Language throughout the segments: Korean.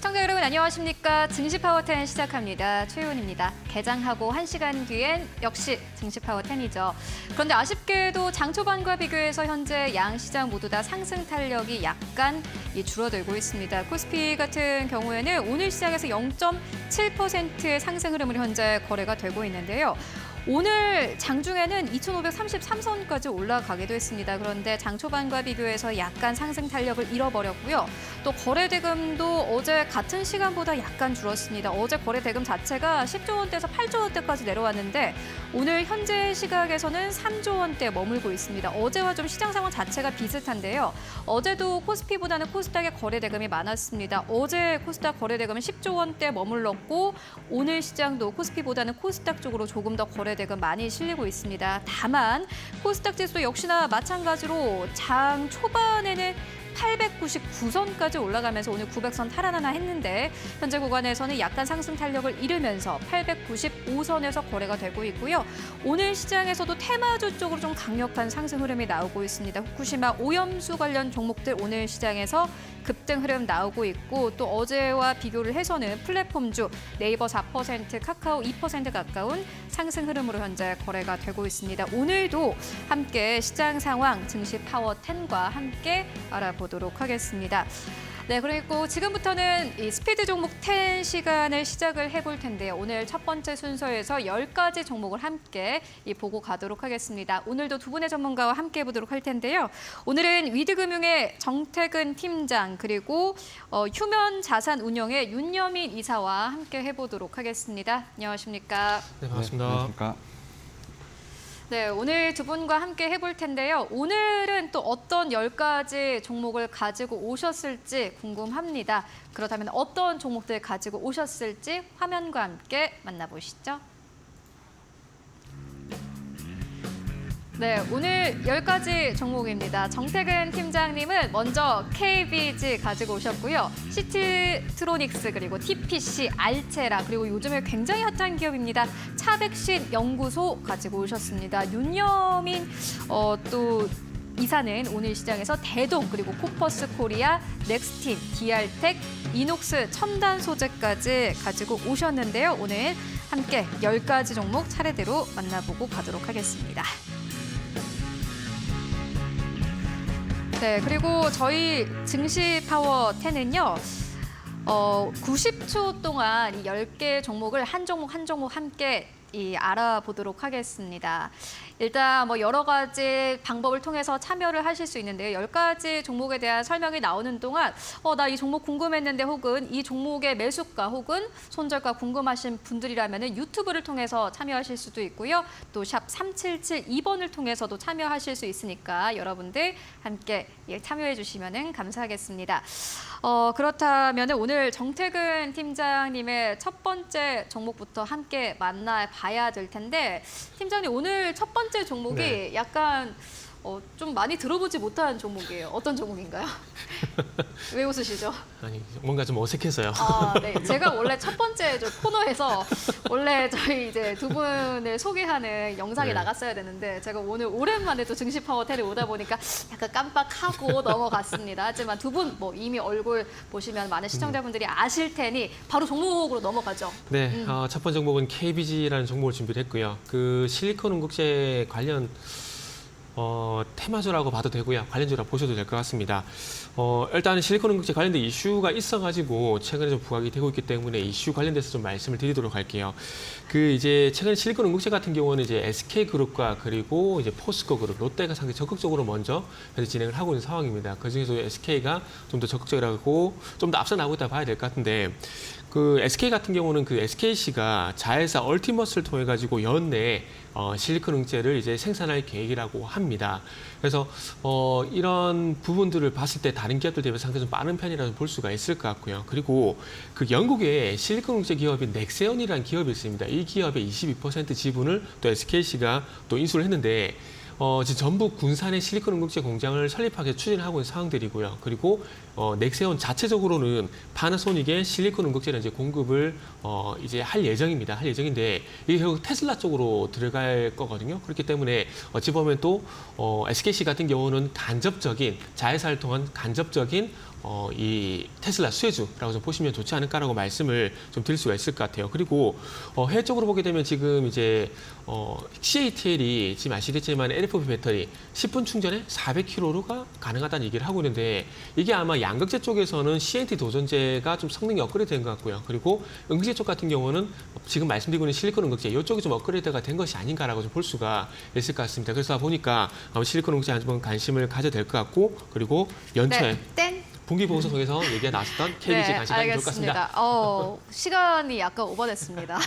시청자 여러분 안녕하십니까. 증시파워10 시작합니다. 최윤입니다. 개장하고 1시간 뒤엔 역시 증시파워10이죠. 그런데 아쉽게도 장 초반과 비교해서 현재 양 시장 모두 다 상승 탄력이 약간 줄어들고 있습니다. 코스피 같은 경우에는 오늘 시장에서 0.7%의 상승 흐름으로 현재 거래가 되고 있는데요. 오늘 장중에는 2,533선까지 올라가기도 했습니다. 그런데 장 초반과 비교해서 약간 상승 탄력을 잃어버렸고요. 또 거래 대금도 어제 같은 시간보다 약간 줄었습니다. 어제 거래 대금 자체가 10조 원대에서 8조 원대까지 내려왔는데 오늘 현재 시각에서는 3조 원대에 머물고 있습니다. 어제와 좀 시장 상황 자체가 비슷한데요. 어제도 코스피보다는 코스닥의 거래 대금이 많았습니다. 어제 코스닥 거래 대금은 10조 원대에 머물렀고 오늘 시장도 코스피보다는 코스닥 쪽으로 조금 더 거래 대금 많이 실리고 있습니다. 다만 코스닥 지수 역시나 마찬가지로 장 초반에는 899선까지 올라가면서 오늘 900선 탈환하나 했는데 현재 구간에서는 약간 상승 탄력을 잃으면서 895선에서 거래가 되고 있고요. 오늘 시장에서도 테마주 쪽으로 좀 강력한 상승 흐름이 나오고 있습니다. 후쿠시마 오염수 관련 종목들 오늘 시장에서 급등 흐름 나오고 있고 또 어제와 비교를 해서는 플랫폼주 네이버 4%, 카카오 2% 가까운 상승 흐름으로 현재 거래가 되고 있습니다. 오늘도 함께 시장 상황 증시 파워 10과 함께 알아보도록 하겠습니다. 네, 그리고 지금부터는 이 스피드 종목 10 시간을 시작을 해볼 텐데요. 오늘 첫 번째 순서에서 10가지 종목을 함께 보고 가도록 하겠습니다. 오늘도 두 분의 전문가와 함께 해보도록 할 텐데요. 오늘은 위드금융의 정태근 팀장 그리고 휴면자산운용의 윤여민 이사와 함께 해보도록 하겠습니다. 안녕하십니까? 네, 반갑습니다. 네, 안녕하십니까? 네, 오늘 두 분과 함께 해볼 텐데요. 오늘은 또 어떤 10가지 종목을 가지고 오셨을지 궁금합니다. 그렇다면 어떤 종목들 가지고 오셨을지 화면과 함께 만나보시죠. 네, 오늘 10가지 종목입니다. 정태근 팀장님은 먼저 KBG 가지고 오셨고요. 시트로닉스 그리고 TPC, 알체라 그리고 요즘에 굉장히 핫한 기업입니다. 차백신 연구소 가지고 오셨습니다. 윤여민 또 이사는 오늘 시장에서 대동 그리고 코퍼스 코리아, 넥스틴, DR텍, 이녹스 첨단 소재까지 가지고 오셨는데요. 오늘 함께 10가지 종목 차례대로 만나보고 가도록 하겠습니다. 네, 그리고 저희 증시 파워 10은요. 90초 동안 이 10개 종목을 한 종목 한 종목 함께 알아보도록 하겠습니다. 일단 여러 가지 방법을 통해서 참여를 하실 수 있는데요. 10가지 종목에 대한 설명이 나오는 동안 나 이 종목 궁금했는데 혹은 이 종목의 매수가 혹은 손절가 궁금하신 분들이라면 유튜브를 통해서 참여하실 수도 있고요. 또 샵 3772번을 통해서도 참여하실 수 있으니까 여러분들 함께 참여해 주시면 감사하겠습니다. 그렇다면 오늘 정태근 팀장님의 첫 번째 종목부터 함께 만나봐야 될 텐데 팀장님 오늘 첫 번째 종목이 네. 약간 좀 많이 들어보지 못한 종목이에요. 어떤 종목인가요? 왜 웃으시죠? 아니, 뭔가 좀 어색해서요. 네. 제가 원래 첫 번째 코너에서 원래 저희 이제 두 분을 소개하는 영상이 네. 나갔어야 되는데 제가 오늘 오랜만에 또 증시 파워 10에 오다 보니까 약간 깜빡하고 넘어갔습니다. 하지만 두 분 이미 얼굴 보시면 많은 시청자분들이 아실 테니 바로 종목으로 넘어가죠. 네, 첫 번째 종목은 KBG라는 종목을 준비를 했고요. 그 실리콘 응급제 관련 테마주라고 봐도 되고요. 관련주라고 보셔도 될 것 같습니다. 일단은 실리콘 응급제 관련된 이슈가 있어가지고 최근에 좀 부각이 되고 있기 때문에 이슈 관련돼서 좀 말씀을 드리도록 할게요. 이제 최근 실리콘 응급제 같은 경우는 이제 SK그룹과 그리고 이제 포스코 그룹, 롯데가 상당히 적극적으로 먼저 현재 진행을 하고 있는 상황입니다. 그중에서 SK가 좀 더 적극적이라고 좀 더 앞서 나오고 있다 봐야 될 것 같은데 SK 같은 경우는 SKC가 자회사 얼티머스를 통해 가지고 연내에 실리콘 응제를 이제 생산할 계획이라고 합니다. 그래서 이런 부분들을 봤을 때 다른 기업들 대비 상당히 좀 빠른 편이라고 볼 수가 있을 것 같고요. 그리고 영국에 실리콘 응제 기업인 넥세온이라는 기업이 있습니다. 이 기업의 22% 지분을 또 SKC가 또 인수를 했는데 지금 전북 군산에 실리콘 응급제 공장을 설립하게 추진하고 있는 상황들이고요. 그리고 넥세온 자체적으로는 파나소닉의 실리콘 응급제를 이제 공급을 이제 할 예정입니다. 할 예정인데 이게 결국 테슬라 쪽으로 들어갈 거거든요. 그렇기 때문에 어찌 보면 또 SKC 같은 경우는 간접적인 자회사를 통한 간접적인 이 테슬라 수혜주라고 좀 보시면 좋지 않을까라고 말씀을 좀 드릴 수가 있을 것 같아요. 그리고 해외적으로 보게 되면 지금 이제 CATL이 지금 아시겠지만 LFP 배터리 10분 충전에 400km가 가능하다는 얘기를 하고 있는데 이게 아마 양극재 쪽에서는 CNT 도전제가 좀 성능이 업그레이드 된 것 같고요. 그리고 응급제 쪽 같은 경우는 지금 말씀드리고 있는 실리콘 응급제 이쪽이 좀 업그레이드가 된 것이 아닌가라고 좀 볼 수가 있을 것 같습니다. 그래서 보니까 아마 실리콘 응급제 한번 관심을 가져야 될 것 같고 그리고 연초에 땡. 분기 보고서 통해서 얘기가 나왔었던 KBJ 관심 가지면 좋을 것 같습니다. 시간이 약간 오버됐습니다.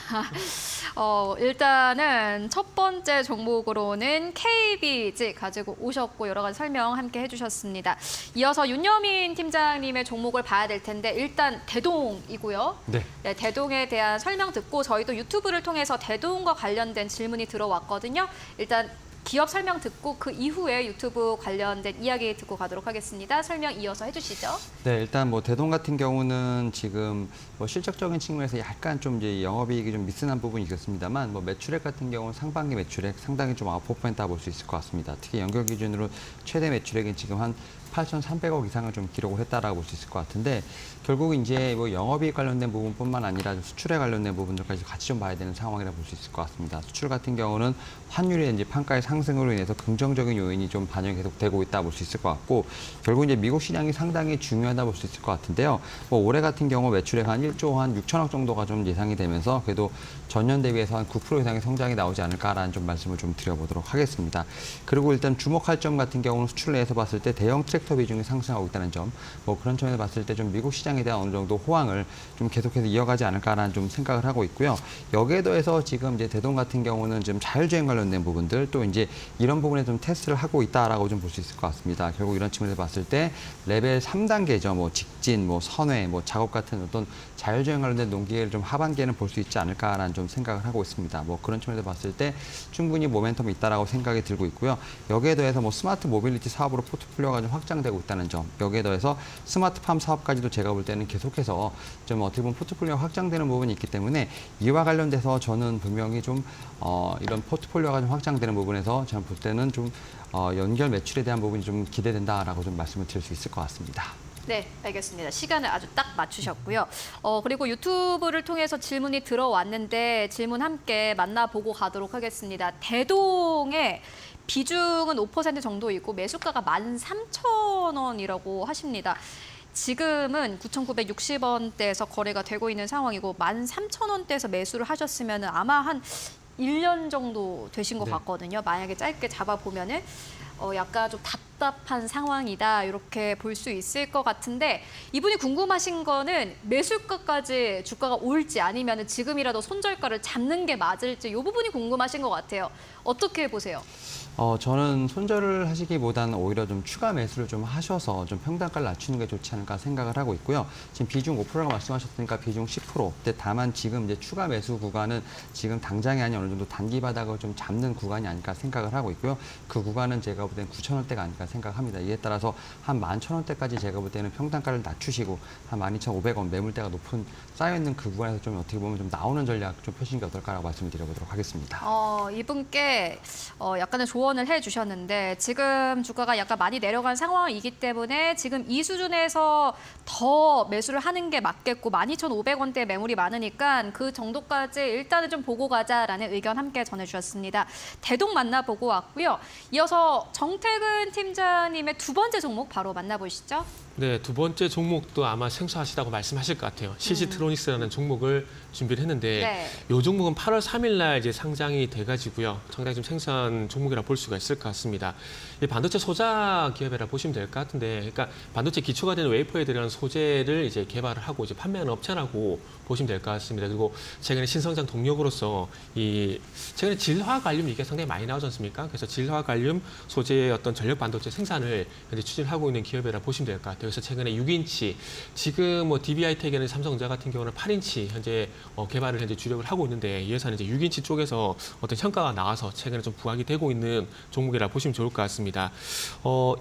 일단은 첫 번째 종목으로는 KBJ 가지고 오셨고 여러 가지 설명 함께 해주셨습니다. 이어서 윤여민 팀장님의 종목을 봐야 될 텐데 일단 대동이고요. 네. 네, 대동에 대한 설명 듣고 저희도 유튜브를 통해서 대동과 관련된 질문이 들어왔거든요. 일단 기업 설명 듣고 그 이후에 유튜브 관련된 이야기 듣고 가도록 하겠습니다. 설명 이어서 해주시죠. 네, 일단 뭐 대동 같은 경우는 지금 뭐 실적적인 측면에서 약간 좀 이제 영업이익이 좀 미스난 부분이 있었습니다만 뭐 매출액 같은 경우는 상반기 매출액 상당히 좀 아웃퍼포먼트다 볼 수 있을 것 같습니다. 특히 연결 기준으로 최대 매출액이 지금 한 8,300억 이상을 좀 기록을 했다라고 볼 수 있을 것 같은데 결국 이제 뭐 영업이익 관련된 부분뿐만 아니라 수출에 관련된 부분들까지 같이 좀 봐야 되는 상황이라 볼 수 있을 것 같습니다. 수출 같은 경우는 환율의 이제 판가의 상승으로 인해서 긍정적인 요인이 좀 반영이 계속 되고 있다 볼 수 있을 것 같고 결국 이제 미국 시장이 상당히 중요하다 볼 수 있을 것 같은데요. 뭐 올해 같은 경우 매출액 한 1조 한 6천억 정도가 좀 예상이 되면서 그래도 전년 대비해서 한 9% 이상의 성장이 나오지 않을까라는 좀 말씀을 좀 드려보도록 하겠습니다. 그리고 일단 주목할 점 같은 경우는 수출 내에서 봤을 때 대형 트랙터 비중이 상승하고 있다는 점, 뭐 그런 점에서 봤을 때 좀 미국 시장에 대한 어느 정도 호황을 좀 계속해서 이어가지 않을까라는 좀 생각을 하고 있고요. 여기에 더해서 지금 이제 대동 같은 경우는 좀 자율주행 관련된 부분들 또 이제 이런 부분에 좀 테스트를 하고 있다라고 좀 볼 수 있을 것 같습니다. 결국 이런 측면에서 봤을 때 레벨 3단계죠. 뭐 직진, 뭐 선회, 뭐 작업 같은 어떤 자율주행 관련된 논기를 좀 하반기에는 볼 수 있지 않을까라는 좀 생각을 하고 있습니다. 뭐 그런 측면에서 봤을 때 충분히 모멘텀이 있다라고 생각이 들고 있고요. 여기에 더해서 뭐 스마트 모빌리티 사업으로 포트폴리오가 좀 확장되고 있다는 점, 여기에 더해서 스마트팜 사업까지도 제가 볼 때는 계속해서 좀 어떻게 보면 포트폴리오가 확장되는 부분이 있기 때문에 이와 관련돼서 저는 분명히 좀 이런 포트폴리오가 좀 확장되는 부분에서 저는 볼 때는 좀 연결 매출에 대한 부분이 좀 기대된다라고 좀 말씀을 드릴 수 있을 것 같습니다. 네, 알겠습니다. 시간을 아주 딱 맞추셨고요. 그리고 유튜브를 통해서 질문이 들어왔는데 질문 함께 만나보고 가도록 하겠습니다. 대동의 비중은 5% 정도이고 매수가가 13,000원이라고 하십니다. 지금은 9,960원대에서 거래가 되고 있는 상황이고 13,000원대에서 매수를 하셨으면 아마 한 1년 정도 되신 것 네. 같거든요. 만약에 짧게 잡아보면은 약간 좀 답답한 상황이다 이렇게 볼 수 있을 것 같은데 이분이 궁금하신 거는 매수가까지 주가가 올지 아니면 지금이라도 손절가를 잡는 게 맞을지 이 부분이 궁금하신 것 같아요. 어떻게 보세요? 저는 손절을 하시기보다는 오히려 좀 추가 매수를 좀 하셔서 좀 평단가를 낮추는 게 좋지 않을까 생각을 하고 있고요. 지금 비중 5%라고 말씀하셨으니까 비중 10%. 근데 다만 지금 이제 추가 매수 구간은 지금 당장이 아닌 어느 정도 단기 바닥을 좀 잡는 구간이 아닐까 생각을 하고 있고요. 그 구간은 제가 볼 때는 9,000원대가 아닐까 생각합니다. 이에 따라서 한 11,000원대까지 제가 볼 때는 평단가를 낮추시고 한 12,500원 매물대가 높은 쌓여있는 그 구간에서 좀 어떻게 보면 좀 나오는 전략 좀 펴시는 게 어떨까라고 말씀을 드려보도록 하겠습니다. 이분께 약간의 조언을 해주셨는데 지금 주가가 약간 많이 내려간 상황이기 때문에 지금 이 수준에서 더 매수를 하는 게 맞겠고 12,500원대 매물이 많으니까 그 정도까지 일단은 좀 보고 가자라는 의견 함께 전해주셨습니다. 대동 만나보고 왔고요. 이어서 정태근 팀장님의 두 번째 종목 바로 만나보시죠. 네, 두 번째 종목도 아마 생소하시다고 말씀하실 것 같아요. CG트로닉스라는 종목을 준비를 했는데 네. 이 종목은 8월 3일 날 이제 상장이 돼가지고요. 상당히 좀 생소한 종목이라 볼 수가 있을 것 같습니다. 이 반도체 소자 기업이라 보시면 될 것 같은데, 그러니까 반도체 기초가 되는 웨이퍼에 들어간 소재를 이제 개발을 하고 이제 판매하는 업체라고 보시면 될 것 같습니다. 그리고 최근에 신성장 동력으로서 이 최근에 질화 갈륨 얘기가 상당히 많이 나오지 않습니까? 그래서 질화 갈륨 소재의 어떤 전력 반도체 생산을 현재 추진하고 있는 기업이라 보시면 될 것 같아요. 그래서 최근에 6인치, 지금 뭐 DB하이텍이나 삼성전자 같은 경우는 8인치 현재 개발을 현재 주력을 하고 있는데 이 회사는 이제 6인치 쪽에서 어떤 성과가 나와서 최근에 좀 부각이 되고 있는 종목이라 보시면 좋을 것 같습니다.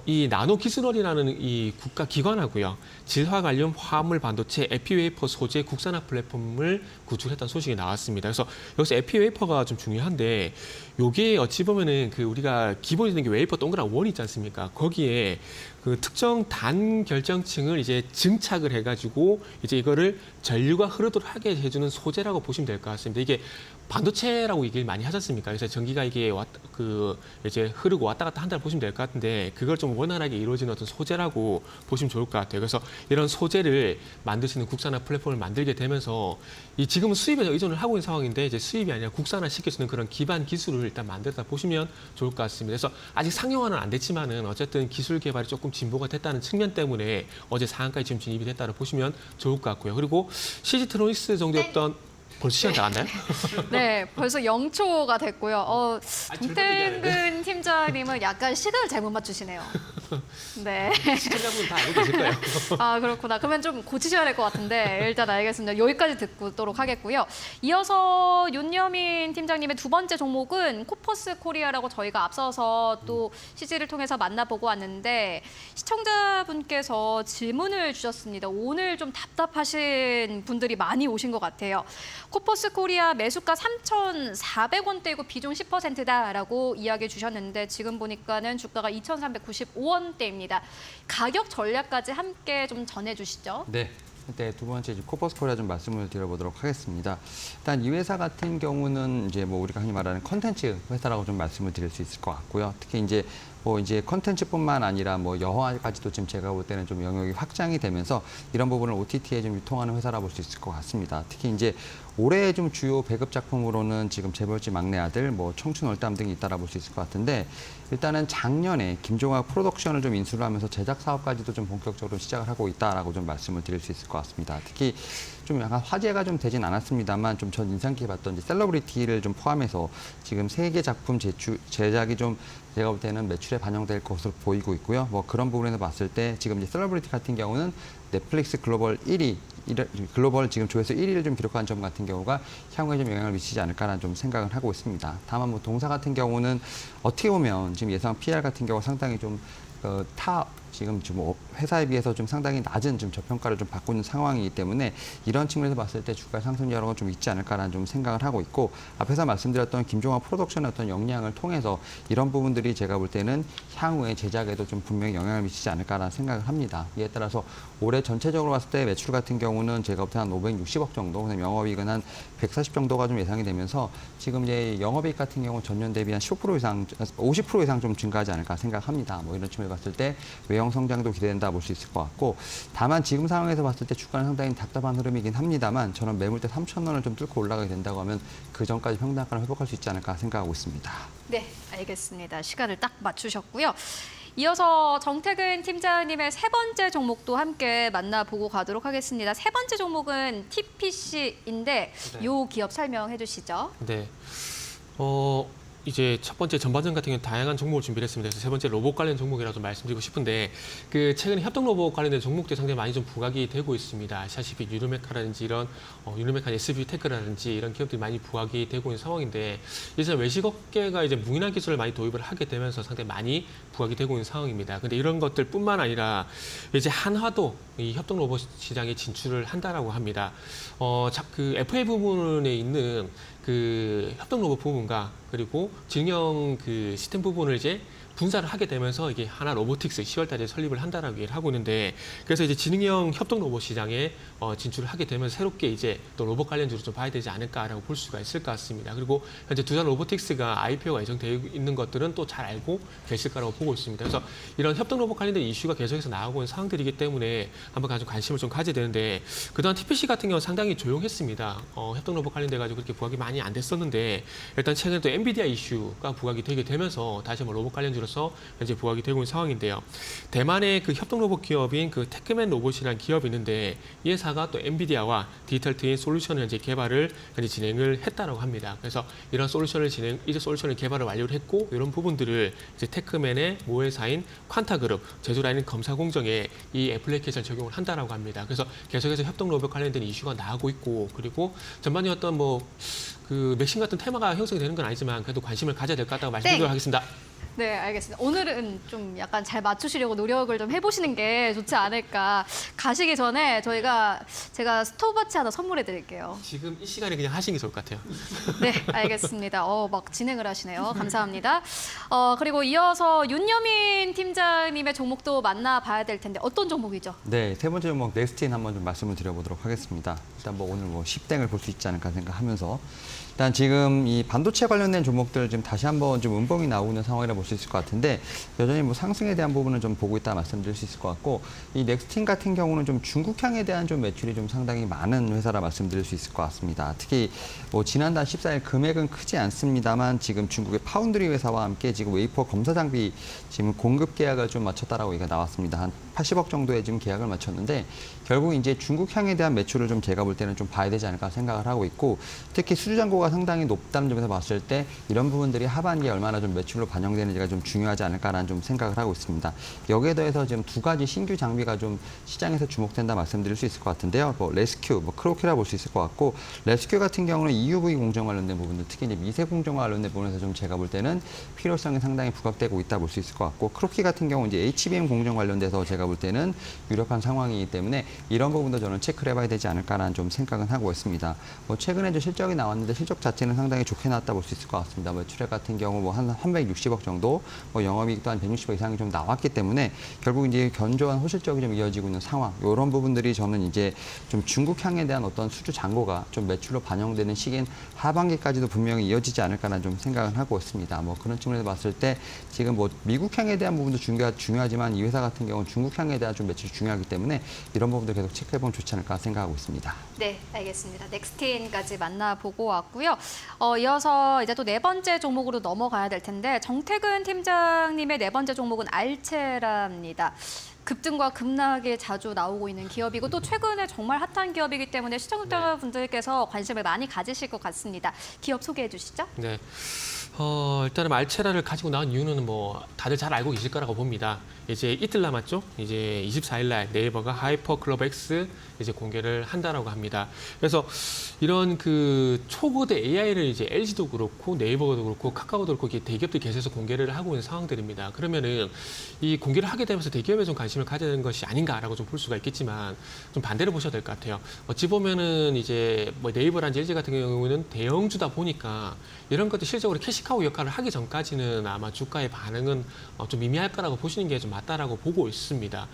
이 나노기술원이라는 이 국가 기관하고요. 질화 관련 화합물 반도체 에피웨이퍼 소재 국산화 플랫폼을 구축했다는 소식이 나왔습니다. 그래서 여기서 에피웨이퍼가 좀 중요한데 요게 어찌 보면은 그 우리가 기본이 되는 게 웨이퍼 동그란 원 있지 않습니까? 거기에 그 특정 단 결정층을 이제 증착을 해가지고 이제 이거를 전류가 흐르도록 하게 해주는 소재라고 보시면 될 것 같습니다. 이게 반도체라고 얘기를 많이 하지 않습니까? 그래서 전기가 이게 이제 흐르고 왔다 갔다 한다고 보시면 될 것 같은데 그걸 좀 원활하게 이루어지는 어떤 소재라고 보시면 좋을 것 같아요. 그래서 이런 소재를 만들 수 있는 국산화 플랫폼을 만들게 되면서 이 지금은 수입에 의존을 하고 있는 상황인데 이제 수입이 아니라 국산화 시킬 수 있는 그런 기반 기술을 일단 만들다 보시면 좋을 것 같습니다. 그래서 아직 상용화는 안 됐지만은 어쨌든 기술 개발이 조금 진보가 됐다는 측면 때문에 어제 상한가에 지금 진입이 됐다고 보시면 좋을 것 같고요. 그리고 CG트로닉스 정도였던 벌써 시간 다 갔나요? 네, 벌써 0초가 됐고요. 절대 얘기 정태근 팀장님은 약간 시간을 잘못 맞추시네요. 네. 시청자분은 다 알고 계실 거예요. 아, 그렇구나. 그러면 좀 고치셔야 될 것 같은데 일단 알겠습니다. 여기까지 듣도록 하겠고요. 이어서 윤여민 팀장님의 두 번째 종목은 코퍼스 코리아라고 저희가 앞서서 또 CG를 통해서 만나보고 왔는데 시청자분께서 질문을 주셨습니다. 오늘 좀 답답하신 분들이 많이 오신 것 같아요. 코퍼스 코리아 매수가 3,400원대이고 비중 10%다라고 이야기해 주셨는데 지금 보니까는 주가가 2,395원대입니다. 가격 전략까지 함께 좀 전해주시죠. 네. 네, 두 번째 이제 코퍼스 코리아 좀 말씀을 드려보도록 하겠습니다. 일단 이 회사 같은 경우는 이제 뭐 우리가 흔히 말하는 컨텐츠 회사라고 좀 말씀을 드릴 수 있을 것 같고요. 특히 이제 컨텐츠뿐만 아니라 뭐 영화까지도 지금 제가 볼 때는 좀 영역이 확장이 되면서 이런 부분을 OTT에 좀 유통하는 회사라 볼 수 있을 것 같습니다. 특히 이제 올해 좀 주요 배급 작품으로는 지금 재벌집 막내 아들, 뭐 청춘 월담 등이 있다라 볼 수 있을 것 같은데 일단은 작년에 김종학 프로덕션을 좀 인수를 하면서 제작 사업까지도 좀 본격적으로 시작을 하고 있다라고 좀 말씀을 드릴 수 있을 것 같습니다. 특히 좀 약간 화제가 좀 되진 않았습니다만 좀 전 인상 깊게 봤던 이제 셀러브리티를 좀 포함해서 지금 3개 작품 제작이 좀 제가 볼 때는 매출에 반영될 것으로 보이고 있고요. 뭐 그런 부분에서 봤을 때 지금 이제 셀러브리티 같은 경우는 넷플릭스 글로벌 1위, 글로벌 지금 조회수 1위를 좀 기록한 점 같은 경우가 향후에 좀 영향을 미치지 않을까라는 좀 생각을 하고 있습니다. 다만 뭐 동사 같은 경우는 어떻게 보면 지금 예상 PR 같은 경우 상당히 좀 지금 회사에 비해서 좀 상당히 낮은 좀 저평가를 좀 받고 있는 상황이기 때문에 이런 측면에서 봤을 때 주가 상승 여러가 좀 있지 않을까라는 좀 생각을 하고 있고 앞에서 말씀드렸던 김종학 프로덕션의 어떤 역량을 통해서 이런 부분들이 제가 볼 때는 향후에 제작에도 좀 분명히 영향을 미치지 않을까라는 생각을 합니다. 이에 따라서 올해 전체적으로 봤을 때 매출 같은 경우는 제가 볼 때 한 560억 정도, 그다음에 영업이익은 한 140 정도가 좀 예상이 되면서 지금 이제 영업이익 같은 경우 전년 대비 한 15% 이상, 50% 이상 좀 증가하지 않을까 생각합니다. 뭐 이런 측면에서 봤을 때 외형 성장도 기대된다 볼 수 있을 것 같고 다만 지금 상황에서 봤을 때 주가는 상당히 답답한 흐름이긴 합니다만 저는 매물대 3,000원을 좀 뚫고 올라가게 된다고 하면 그 전까지 평단가를 회복할 수 있지 않을까 생각하고 있습니다. 네, 알겠습니다. 시간을 딱 맞추셨고요. 이어서 정태근 팀장님의 세 번째 종목도 함께 만나보고 가도록 하겠습니다. 세 번째 종목은 TPC인데 네. 요 기업 설명해 주시죠. 네. 이제 첫 번째 전반전 같은 경우는 다양한 종목을 준비를 했습니다. 그래서 세 번째 로봇 관련 종목이라도 말씀드리고 싶은데 최근에 협동 로봇 관련된 종목들이 상당히 많이 좀 부각이 되고 있습니다. 아시다시피 유르메카라든지 이런 유르메카 SB테크라든지 이런 기업들이 많이 부각이 되고 있는 상황인데 이제 외식업계가 이제 무인화 기술을 많이 도입을 하게 되면서 상당히 많이 부각이 되고 있는 상황입니다. 근데 이런 것들뿐만 아니라 이제 한화도 이 협동 로봇 시장에 진출을 한다라고 합니다. 그 FA 부분에 있는 그 협동 로봇 부분과 그리고 진영 그 시스템 부분을 이제 분사를 하게 되면서 이게 하나 로보틱스 10월달에 설립을 한다라고 얘기를 하고 있는데 그래서 이제 지능형 협동 로봇 시장에 진출을 하게 되면 새롭게 이제 또 로봇 관련주로 좀 봐야 되지 않을까라고 볼 수가 있을 것 같습니다. 그리고 현재 두산 로보틱스가 IPO가 예정되어 있는 것들은 또 잘 알고 계실 거라고 보고 있습니다. 그래서 이런 협동 로봇 관련된 이슈가 계속해서 나오고 있는 상황들이기 때문에 한번 좀 관심을 좀 가져야 되는데 그동안 TPC 같은 경우는 상당히 조용했습니다. 협동 로봇 관련돼 가지고 그렇게 부각이 많이 안 됐었는데 일단 최근에 또 엔비디아 이슈가 부각이 되게 되면서 다시 한번 로봇 관련주로 현재 부각이 되고 있는 상황인데요. 대만의 그 협동 로봇 기업인 그 테크맨 로봇이라는 기업이 있는데 이 회사가 또 엔비디아와 디지털 트윈 솔루션을 현재 개발을 현재 진행을 했다라고 합니다. 그래서 이런 이제 솔루션을 개발을 완료를 했고 이런 부분들을 이제 테크맨의 모회사인 퀀타그룹 제조라인 검사 공정에 이 애플리케이션 적용을 한다라고 합니다. 그래서 계속해서 협동 로봇 관련된 이슈가 나오고 있고 그리고 전반적인 어떤 그 맥심 같은 테마가 형성이 되는 건 아니지만 그래도 관심을 가져야 될 것 같다고 말씀드리도록 하겠습니다. 네, 알겠습니다. 오늘은 좀 약간 잘 맞추시려고 노력을 좀 해보시는 게 좋지 않을까. 가시기 전에 제가 스톱워치 하나 선물해 드릴게요. 지금 이 시간에 그냥 하시는 게 좋을 것 같아요. 네, 알겠습니다. 막 진행을 하시네요. 감사합니다. 그리고 이어서 윤여민 팀장님의 종목도 만나봐야 될 텐데 어떤 종목이죠? 네, 세 번째 종목 넥스틴 한번 좀 말씀을 드려보도록 하겠습니다. 일단 뭐 오늘 뭐 10땡을 볼 수 있지 않을까 생각하면서 일단 지금 이 반도체 관련된 종목들 지금 다시 한번 좀 음봉이 나오고 있는 상황이라 볼 수 있을 것 같은데 여전히 뭐 상승에 대한 부분은 좀 보고 있다 말씀드릴 수 있을 것 같고 이 넥스틴 같은 경우는 좀 중국향에 대한 좀 매출이 좀 상당히 많은 회사라 말씀드릴 수 있을 것 같습니다. 특히 뭐 지난달 14일 금액은 크지 않습니다만 지금 중국의 파운드리 회사와 함께 지금 웨이퍼 검사 장비 지금 공급 계약을 좀 마쳤다라고 얘기가 나왔습니다. 한 80억 정도의 지금 계약을 마쳤는데 결국 이제 중국향에 대한 매출을 좀 제가 볼 때는 좀 봐야 되지 않을까 생각을 하고 있고 특히 수주 잔고가 상당히 높다는 점에서 봤을 때 이런 부분들이 하반기에 얼마나 좀 매출로 반영되는지가 좀 중요하지 않을까라는 좀 생각을 하고 있습니다. 여기에 더해서 지금 두 가지 신규 장비가 좀 시장에서 주목된다 말씀드릴 수 있을 것 같은데요. 뭐 레스큐, 뭐 크로키라 볼 수 있을 것 같고 레스큐 같은 경우는 EUV 공정 관련된 부분들 특히 이제 미세 공정 관련된 부분에서 좀 제가 볼 때는 필요성이 상당히 부각되고 있다 볼 수 있을 것 같고 크로키 같은 경우 이제 HBM 공정 관련돼서 제가 볼 때는 유력한 상황이기 때문에 이런 부분도 저는 체크를 해봐야 되지 않을까라는 좀 생각은 하고 있습니다. 뭐 최근에 좀 실적이 나왔는데 실적 자체는 상당히 좋게 나왔다 볼 수 있을 것 같습니다. 뭐 매출액 같은 경우 뭐 한 360억 정도, 뭐 영업이익도 한 160억 이상이 좀 나왔기 때문에 결국 이제 견조한 호실적이 좀 이어지고 있는 상황. 이런 부분들이 저는 이제 좀 중국향에 대한 어떤 수주 잔고가 좀 매출로 반영되는 시기인 하반기까지도 분명히 이어지지 않을까라는 좀 생각을 하고 있습니다. 뭐 그런 측면에서 봤을 때 지금 뭐 미국향에 대한 부분도 중요하지만 이 회사 같은 경우는 중국향에 대한 좀 매출이 중요하기 때문에 이런 부분도 계속 체크해보면 좋지 않을까 생각하고 있습니다. 네, 알겠습니다. 넥스틴까지 만나보고 왔고요. 이어서 이제 또 네 번째 종목으로 넘어가야 될 텐데 정태근 팀장님의 네 번째 종목은 알체라입니다. 급등과 급락에 자주 나오고 있는 기업이고 또 최근에 정말 핫한 기업이기 때문에 시청자분들께서 관심을 많이 가지실 것 같습니다. 기업 소개해 주시죠. 네. 일단은 알체라를 가지고 나온 이유는 뭐 다들 잘 알고 계실 거라고 봅니다. 이제 이틀 남았죠. 이제 24일 날 네이버가 하이퍼 클럽 X 이제 공개를 한다라고 합니다. 그래서 이런 그 초거대 AI를 이제 LG도 그렇고 네이버도 그렇고 카카오도 그렇고 대기업들이 계속해서 공개를 하고 있는 상황들입니다. 그러면은 이 공개를 하게 되면서 대기업에 좀 관심을 가져야 되는 것이 아닌가라고 좀 볼 수가 있겠지만 좀 반대로 보셔야 될 것 같아요. 어찌 보면은 이제 뭐 네이버라든지 LG 같은 경우는 대형주다 보니까 이런 것들 실적으로 캐시카우 역할을 하기 전까지는 아마 주가의 반응은 좀 미미할 거라고 보시는 게 좀 맞다라고 보고 있습니다.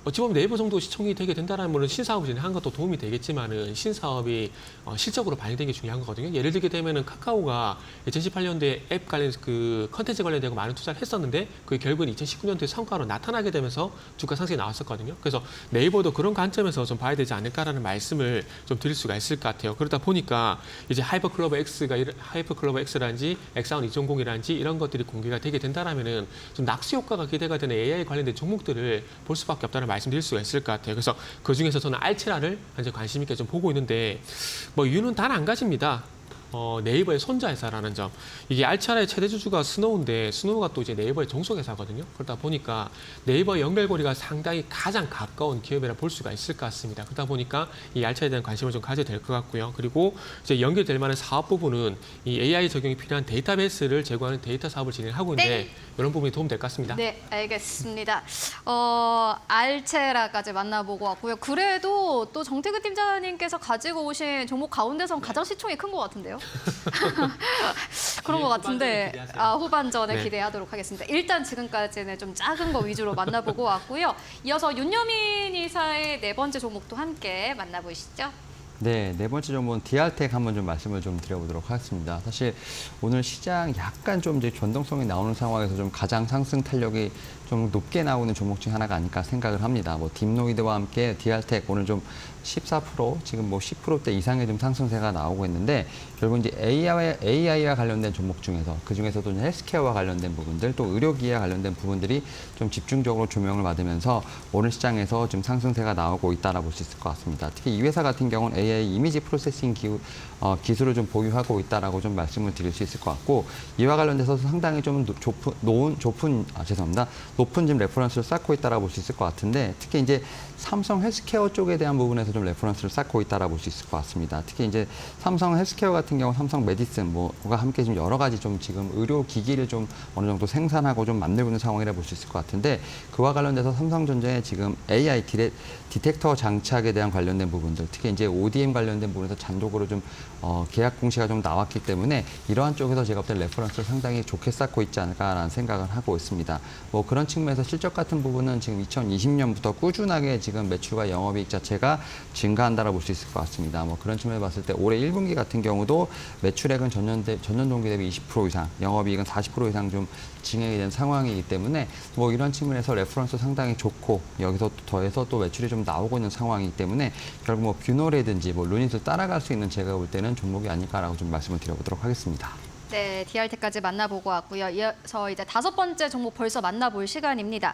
어찌 보면 네이버 정도 시청이 되게 된다는 물론 신사업을 진행한 것도 도움이 되겠지만은 신사업이 실적으로 반영되는 게 중요한 거거든요. 예를 들게 되면은 카카오가 2018년도에 앱 관련 그 컨텐츠 관련되고 많은 투자를 했었는데 그게 결국은 2019년도에 성과로 나타나게 되면서 주가 상승이 나왔었거든요. 그래서 네이버도 그런 관점에서 좀 봐야 되지 않을까라는 말씀을 좀 드릴 수가 있을 것 같아요. 그러다 보니까 이제 하이퍼클로버 X라든지 엑사운 2.0이라든지 이런 것들이 공개가 되게 된다라면은 좀 낙수 효과가 기대가 되는 AI 관련된 종목들을 볼 수밖에 없다는 말씀드릴 수가 있을 것 같아요. 그래서 그 중에서 저는 알체라를 현재 관심 있게 좀 보고 있는데 뭐 이유는 단 한 가지입니다. 네이버의 손자회사라는 점. 이게 알체라의 최대 주주가 스노우인데 스노우가 또 이제 네이버의 종속회사거든요. 그러다 보니까 네이버 연결고리가 상당히 가장 가까운 기업이라 볼 수가 있을 것 같습니다. 그러다 보니까 이 알체에 대한 관심을 좀 가져야 될 것 같고요. 그리고 이제 연결될 만한 사업 부분은 이 AI 적용이 필요한 데이터베이스를 제공하는 데이터 사업을 진행하고 있는데 이런 부분이 도움될 것 같습니다. 네, 알겠습니다. 알체라까지 만나보고 왔고요. 그래도 또 정태근 팀장님께서 가지고 오신 종목 가운데선 가장 시총이 큰 것 같은데요. 그런 것 같은데 후반전에 네. 기대하도록 하겠습니다. 일단 지금까지는 좀 작은 거 위주로 만나보고 왔고요. 이어서 윤여민 이사의 네 번째 종목도 함께 만나보시죠. 네, 네 번째 종목은 DR텍 한번 좀 말씀을 좀 드려보도록 하겠습니다. 사실 오늘 시장 약간 좀 이제 변동성이 나오는 상황에서 좀 가장 상승 탄력이 좀 높게 나오는 종목 중 하나가 아닐까 생각을 합니다. 뭐 딥노이드와 함께 DR텍 오늘 좀 14% 지금 뭐 10%대 이상의 좀 상승세가 나오고 있는데 결국 이제 AI와 관련된 종목 중에서 그 중에서도 헬스케어와 관련된 부분들 또 의료기기와 관련된 부분들이 좀 집중적으로 조명을 받으면서 오늘 시장에서 좀 상승세가 나오고 있다라고 볼 수 있을 것 같습니다. 특히 이 회사 같은 경우는 AI 이미지 프로세싱 기술을 좀 보유하고 있다라고 좀 말씀을 드릴 수 있을 것 같고 이와 관련돼서 상당히 좀 높은 지금 레퍼런스를 쌓고 있다라고 볼 수 있을 것 같은데 특히 이제 삼성 헬스케어 쪽에 대한 부분에서 좀 레퍼런스를 쌓고 있다라고 볼 수 있을 것 같습니다. 특히 이제 삼성 헬스케어 같은 경우 삼성 메디슨 뭐가 함께 좀 여러 가지 좀 지금 의료 기기를 좀 어느 정도 생산하고 좀 만들고 있는 상황이라 볼 수 있을 것 같은데 그와 관련돼서 삼성전자의 지금 AI 디텍터 장착에 대한 관련된 부분들 특히 이제 ODM 관련된 부분에서 단독으로 좀 계약 공시가 좀 나왔기 때문에 이러한 쪽에서 제가 볼 때 레퍼런스를 상당히 좋게 쌓고 있지 않을까라는 생각을 하고 있습니다. 뭐 그런 측면에서 실적 같은 부분은 지금 2020년부터 꾸준하게 지금 매출과 영업이익 자체가 증가한다라고 볼 수 있을 것 같습니다. 뭐 그런 측면에 봤을 때 올해 1분기 같은 경우도 매출액은 전년 동기 대비 20% 이상, 영업이익은 40% 이상 좀 증액이 된 상황이기 때문에 뭐 이런 측면에서 레퍼런스 상당히 좋고 여기서 더해서 또 매출이 좀 나오고 있는 상황이기 때문에 결국 뭐 뷰노라든지 뭐 루닛을 따라갈 수 있는 제가 볼 때는 종목이 아닐까라고 좀 말씀을 드려보도록 하겠습니다. 네, DRT까지 만나보고 왔고요. 이어서 이제 5번째 종목 벌써 만나볼 시간입니다.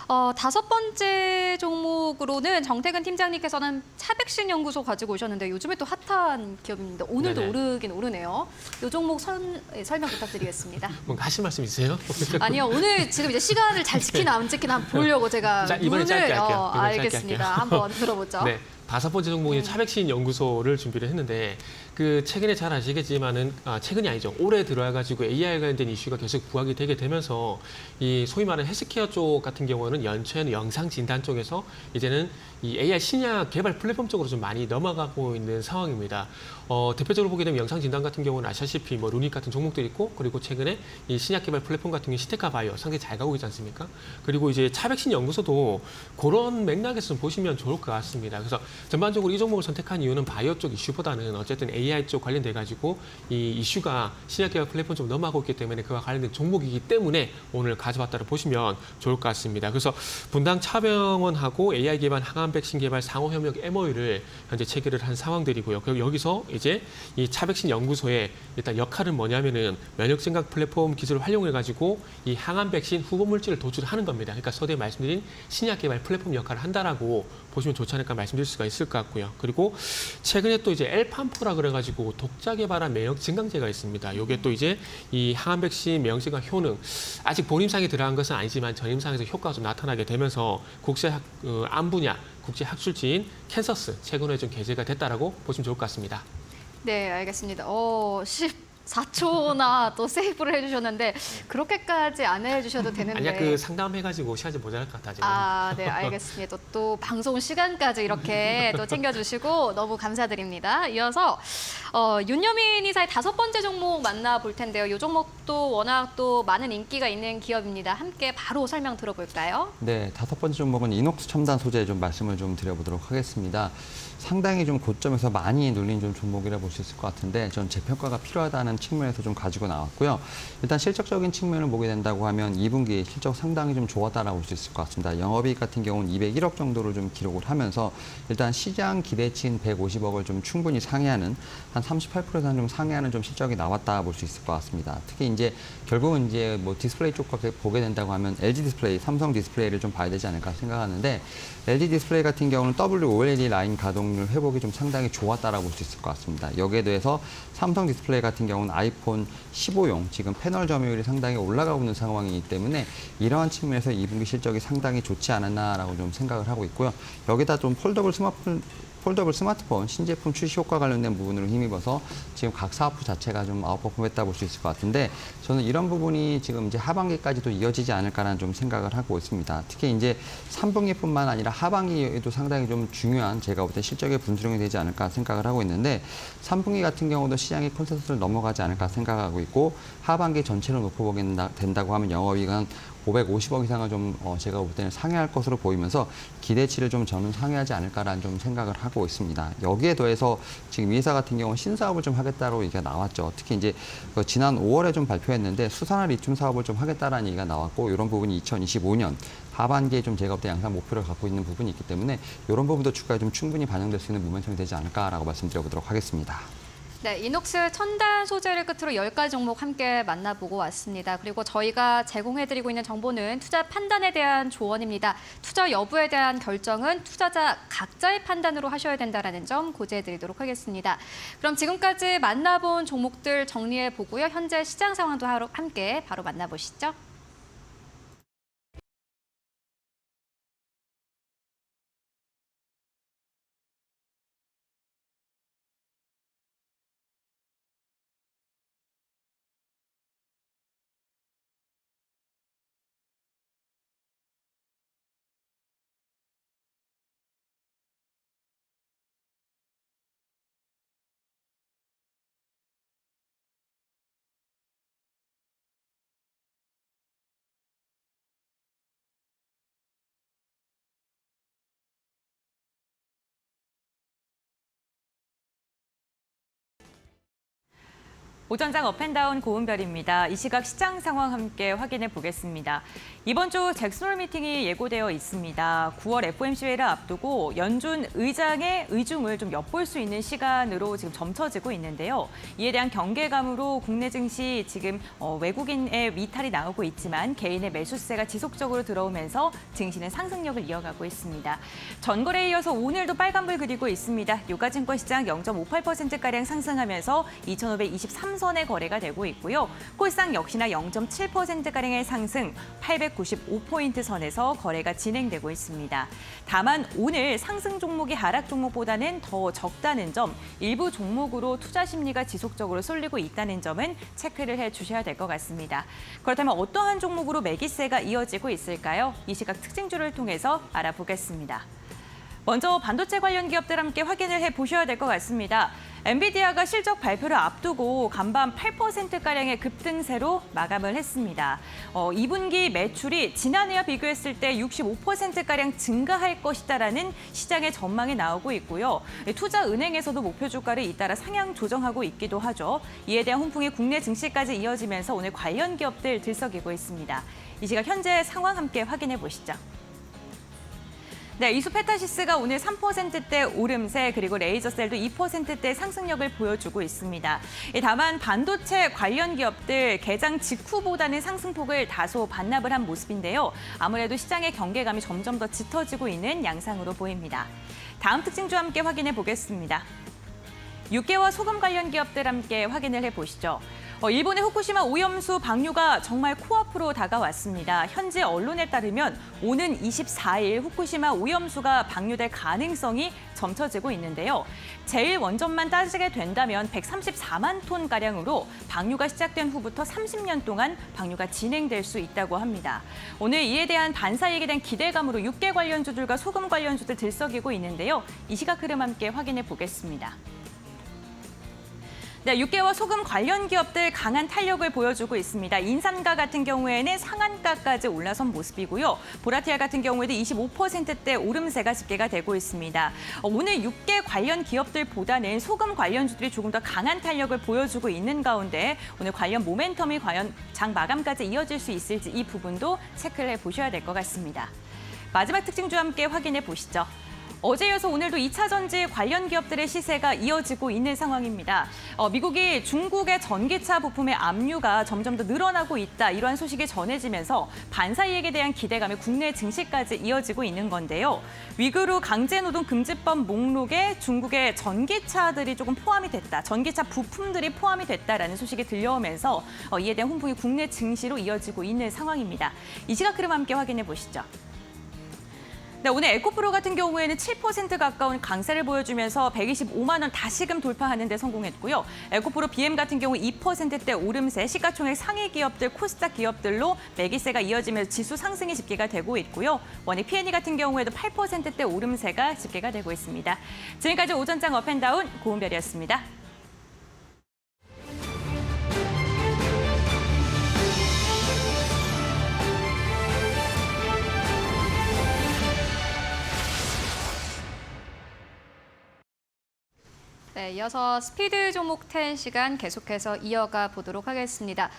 5번째 종목으로는 정태근 팀장님께서는 차백신 연구소 가지고 오셨는데 요즘에 또 핫한 기업입니다. 오늘도 네네. 오르긴 오르네요. 이 종목 설명 부탁드리겠습니다. 뭔가 하실 말씀 있으세요? 아니요, 오늘 지금 이제 시간을 잘 지키나 안 지키나 한번 보려고 제가 자, 이번엔 짧게 할게요. 이번엔 짧게 알겠습니다. 할게요. 한번 들어보죠. 네. 5번째 종목이 차백신 연구소를 준비를 했는데 그 최근에 잘 아시겠지만은 최근이 아니죠. 올해 들어와가지고 AI 관련된 이슈가 계속 부각이 되게 되면서 이 소위 말하는 헬스케어 쪽 같은 경우는 연초에는 영상 진단 쪽에서 이제는 이 AI 신약 개발 플랫폼 쪽으로 좀 많이 넘어가고 있는 상황입니다. 대표적으로 보게 되면 영상 진단 같은 경우는 아시다시피 뭐 루닛 같은 종목들이 있고 그리고 최근에 이 신약 개발 플랫폼 같은 경우 시테카 바이오 상당히 잘 가고 있지 않습니까? 그리고 이제 차백신 연구소도 그런 맥락에서 좀 보시면 좋을 것 같습니다. 그래서 전반적으로 이 종목을 선택한 이유는 바이오 쪽 이슈보다는 어쨌든 AI 쪽 관련돼 가지고 이 이슈가 신약 개발 플랫폼 좀 넘어가고 있기 때문에 그와 관련된 종목이기 때문에 오늘 가져왔다고 보시면 좋을 것 같습니다. 그래서 분당 차병원하고 AI 기반 항암 백신 개발 상호 협력 MOU를 현재 체결을 한 상황들이고요. 그리고 여기서 이제 이 차백신 연구소의 일단 역할은 뭐냐면은 면역 증강 플랫폼 기술을 활용해 가지고 이 항암 백신 후보 물질을 도출하는 겁니다. 그러니까 서두에 말씀드린 신약 개발 플랫폼 역할을 한다라고 보시면 좋지 않을까 말씀드릴 수가 있을 것 같고요. 그리고 최근에 또 이제 엘팜프라 그래가지고 독자 개발한 면역 증강제가 있습니다. 이게 또 이제 이 항암 백신 면역 증강 효능 아직 본임상에 들어간 것은 아니지만 전임상에서 효과가 좀 나타나게 되면서 암 분야 국제 학술지인 캔서스 최근에 좀 게재가 됐다라고 보시면 좋을 것 같습니다. 네, 알겠습니다. 14초나 또 세이브를 해주셨는데 그렇게까지 안 해주셔도 되는데. 아니야 그 상담해가지고 시간이 좀 모자랄 것 같아 지금. 네, 알겠습니다. 또 방송 시간까지 이렇게 또 챙겨주시고 너무 감사드립니다. 이어서 윤여민 이사의 5번째 종목 만나볼 텐데요. 이 종목도 워낙 또 많은 인기가 있는 기업입니다. 함께 바로 설명 들어볼까요? 네, 5번째 종목은 이녹스 첨단 소재 좀 말씀을 좀 드려보도록 하겠습니다. 상당히 좀 고점에서 많이 눌린 좀 종목이라 볼 수 있을 것 같은데 전 재평가가 필요하다는 측면에서 좀 가지고 나왔고요. 일단 실적적인 측면을 보게 된다고 하면 2분기 실적 상당히 좀 좋았다라고 볼 수 있을 것 같습니다. 영업이익 같은 경우는 201억 정도로 좀 기록을 하면서 일단 시장 기대치인 150억을 좀 충분히 상회하는 한 38% 이상 좀 상회하는 좀 실적이 나왔다 볼 수 있을 것 같습니다. 특히 이제 결국은 이제 뭐 디스플레이 쪽 보게 된다고 하면 LG 디스플레이, 삼성 디스플레이를 좀 봐야 되지 않을까 생각하는데 LG 디스플레이 같은 경우는 WOLED 라인 가동률 회복이 좀 상당히 좋았다라고 볼 수 있을 것 같습니다. 여기에 대해서 삼성 디스플레이 같은 경우는 아이폰 15용 지금 패널 점유율이 상당히 올라가고 있는 상황이기 때문에 이러한 측면에서 2분기 실적이 상당히 좋지 않았나라고 좀 생각을 하고 있고요. 여기다 좀 폴더블 스마트폰 신제품 출시 효과 관련된 부분으로 힘입어서 지금 각 사업부 자체가 좀 아웃퍼폼했다 볼 수 있을 것 같은데 저는 이런 부분이 지금 이제 하반기까지도 이어지지 않을까라는 좀 생각을 하고 있습니다. 특히 이제 3분기뿐만 아니라 하반기에도 상당히 좀 중요한 제가 볼 때 실적의 분수령이 되지 않을까 생각을 하고 있는데 3분기 같은 경우도 시장의 컨센서스를 넘어가지 않을까 생각하고 있고 하반기 전체를 놓고 보게 된다고 하면 영업이익은 550억 이상을 좀 제가 볼 때는 상회할 것으로 보이면서 기대치를 좀 저는 상회하지 않을까라는 좀 생각을 하고 있습니다. 여기에 더해서 지금 이 회사 같은 경우는 신사업을 좀 하겠다고 얘기가 나왔죠. 특히 이제 지난 5월에 좀 발표했는데 수산화 리튬 사업을 좀 하겠다라는 얘기가 나왔고 이런 부분이 2025년 하반기에 좀 제가 볼 때 양산 목표를 갖고 있는 부분이 있기 때문에 이런 부분도 주가에 좀 충분히 반영될 수 있는 모멘텀이 되지 않을까라고 말씀드려보도록 하겠습니다. 네, 이녹스 첨단 소재를 끝으로 10가지 종목 함께 만나보고 왔습니다. 그리고 저희가 제공해드리고 있는 정보는 투자 판단에 대한 조언입니다. 투자 여부에 대한 결정은 투자자 각자의 판단으로 하셔야 된다는 점 고지해드리도록 하겠습니다. 그럼 지금까지 만나본 종목들 정리해보고요. 현재 시장 상황도 함께 바로 만나보시죠. 오전장 업앤다운 고은별입니다. 이 시각 시장 상황 함께 확인해 보겠습니다. 이번 주 잭슨홀 미팅이 예고되어 있습니다. 9월 FOMC회를 앞두고 연준 의장의 의중을 좀 엿볼 수 있는 시간으로 지금 점쳐지고 있는데요. 이에 대한 경계감으로 국내 증시 지금 외국인의 위탈이 나오고 있지만 개인의 매수세가 지속적으로 들어오면서 증시는 상승력을 이어가고 있습니다. 전거래에 이어서 오늘도 빨간불 그리고 있습니다. 유가증권 시장 0.58%가량 상승하면서 2,523선의 거래가 되고 있고요. 콜상 역시나 0.7%가량의 상승, 895포인트 선에서 거래가 진행되고 있습니다. 다만 오늘 상승 종목이 하락 종목보다는 더 적다는 점, 일부 종목으로 투자 심리가 지속적으로 쏠리고 있다는 점은 체크를 해주셔야 될 것 같습니다. 그렇다면 어떠한 종목으로 매기세가 이어지고 있을까요? 이 시각 특징주를 통해서 알아보겠습니다. 먼저 반도체 관련 기업들 함께 확인을 해보셔야 될 것 같습니다. 엔비디아가 실적 발표를 앞두고 간밤 8%가량의 급등세로 마감을 했습니다. 2분기 매출이 지난해와 비교했을 때 65%가량 증가할 것이다라는 시장의 전망이 나오고 있고요. 투자은행에서도 목표 주가를 잇따라 상향 조정하고 있기도 하죠. 이에 대한 훈풍이 국내 증시까지 이어지면서 오늘 관련 기업들 들썩이고 있습니다. 이 시각 현재 상황 함께 확인해 보시죠. 네, 이수페타시스가 오늘 3%대 오름세, 그리고 레이저셀도 2%대 상승력을 보여주고 있습니다. 다만 반도체 관련 기업들 개장 직후보다는 상승폭을 다소 반납을 한 모습인데요. 아무래도 시장의 경계감이 점점 더 짙어지고 있는 양상으로 보입니다. 다음 특징주 함께 확인해 보겠습니다. 육개와 소금 관련 기업들 함께 확인을 해보시죠. 일본의 후쿠시마 오염수 방류가 정말 코앞으로 다가왔습니다. 현지 언론에 따르면 오는 24일 후쿠시마 오염수가 방류될 가능성이 점쳐지고 있는데요. 제1원전만 따지게 된다면 134만 톤가량으로 방류가 시작된 후부터 30년 동안 방류가 진행될 수 있다고 합니다. 오늘 이에 대한 반사이익에 대한 기대감으로 육개 관련주들과 소금 관련주들 들썩이고 있는데요. 이 시각 흐름 함께 확인해 보겠습니다. 네, 육개와 소금 관련 기업들 강한 탄력을 보여주고 있습니다. 인삼가 같은 경우에는 상한가까지 올라선 모습이고요. 보라티아 같은 경우에도 25%대 오름세가 집계가 되고 있습니다. 오늘 육개 관련 기업들보다는 소금 관련주들이 조금 더 강한 탄력을 보여주고 있는 가운데 오늘 관련 모멘텀이 과연 장 마감까지 이어질 수 있을지 이 부분도 체크를 해보셔야 될 것 같습니다. 마지막 특징주 함께 확인해 보시죠. 어제 이어서 오늘도 2차 전지 관련 기업들의 시세가 이어지고 있는 상황입니다. 미국이 중국의 전기차 부품의 압류가 점점 더 늘어나고 있다, 이러한 소식이 전해지면서 반사이익에 대한 기대감이 국내 증시까지 이어지고 있는 건데요. 위구르 강제노동 금지법 목록에 중국의 전기차들이 조금 포함이 됐다, 전기차 부품들이 포함이 됐다라는 소식이 들려오면서 이에 대한 훈풍이 국내 증시로 이어지고 있는 상황입니다. 이 시각 흐름 함께 확인해 보시죠. 네, 오늘 에코프로 같은 경우에는 7% 가까운 강세를 보여주면서 125만 원 다시금 돌파하는 데 성공했고요. 에코프로 BM 같은 경우 2%대 오름세, 시가총액 상위 기업들, 코스닥 기업들로 매기세가 이어지면서 지수 상승이 집계가 되고 있고요. 원익 P&E 같은 경우에도 8%대 오름세가 집계가 되고 있습니다. 지금까지 오전장 업앤다운 고은별이었습니다. 네, 이어서 스피드 종목 10 시간 계속해서 이어가 보도록 하겠습니다.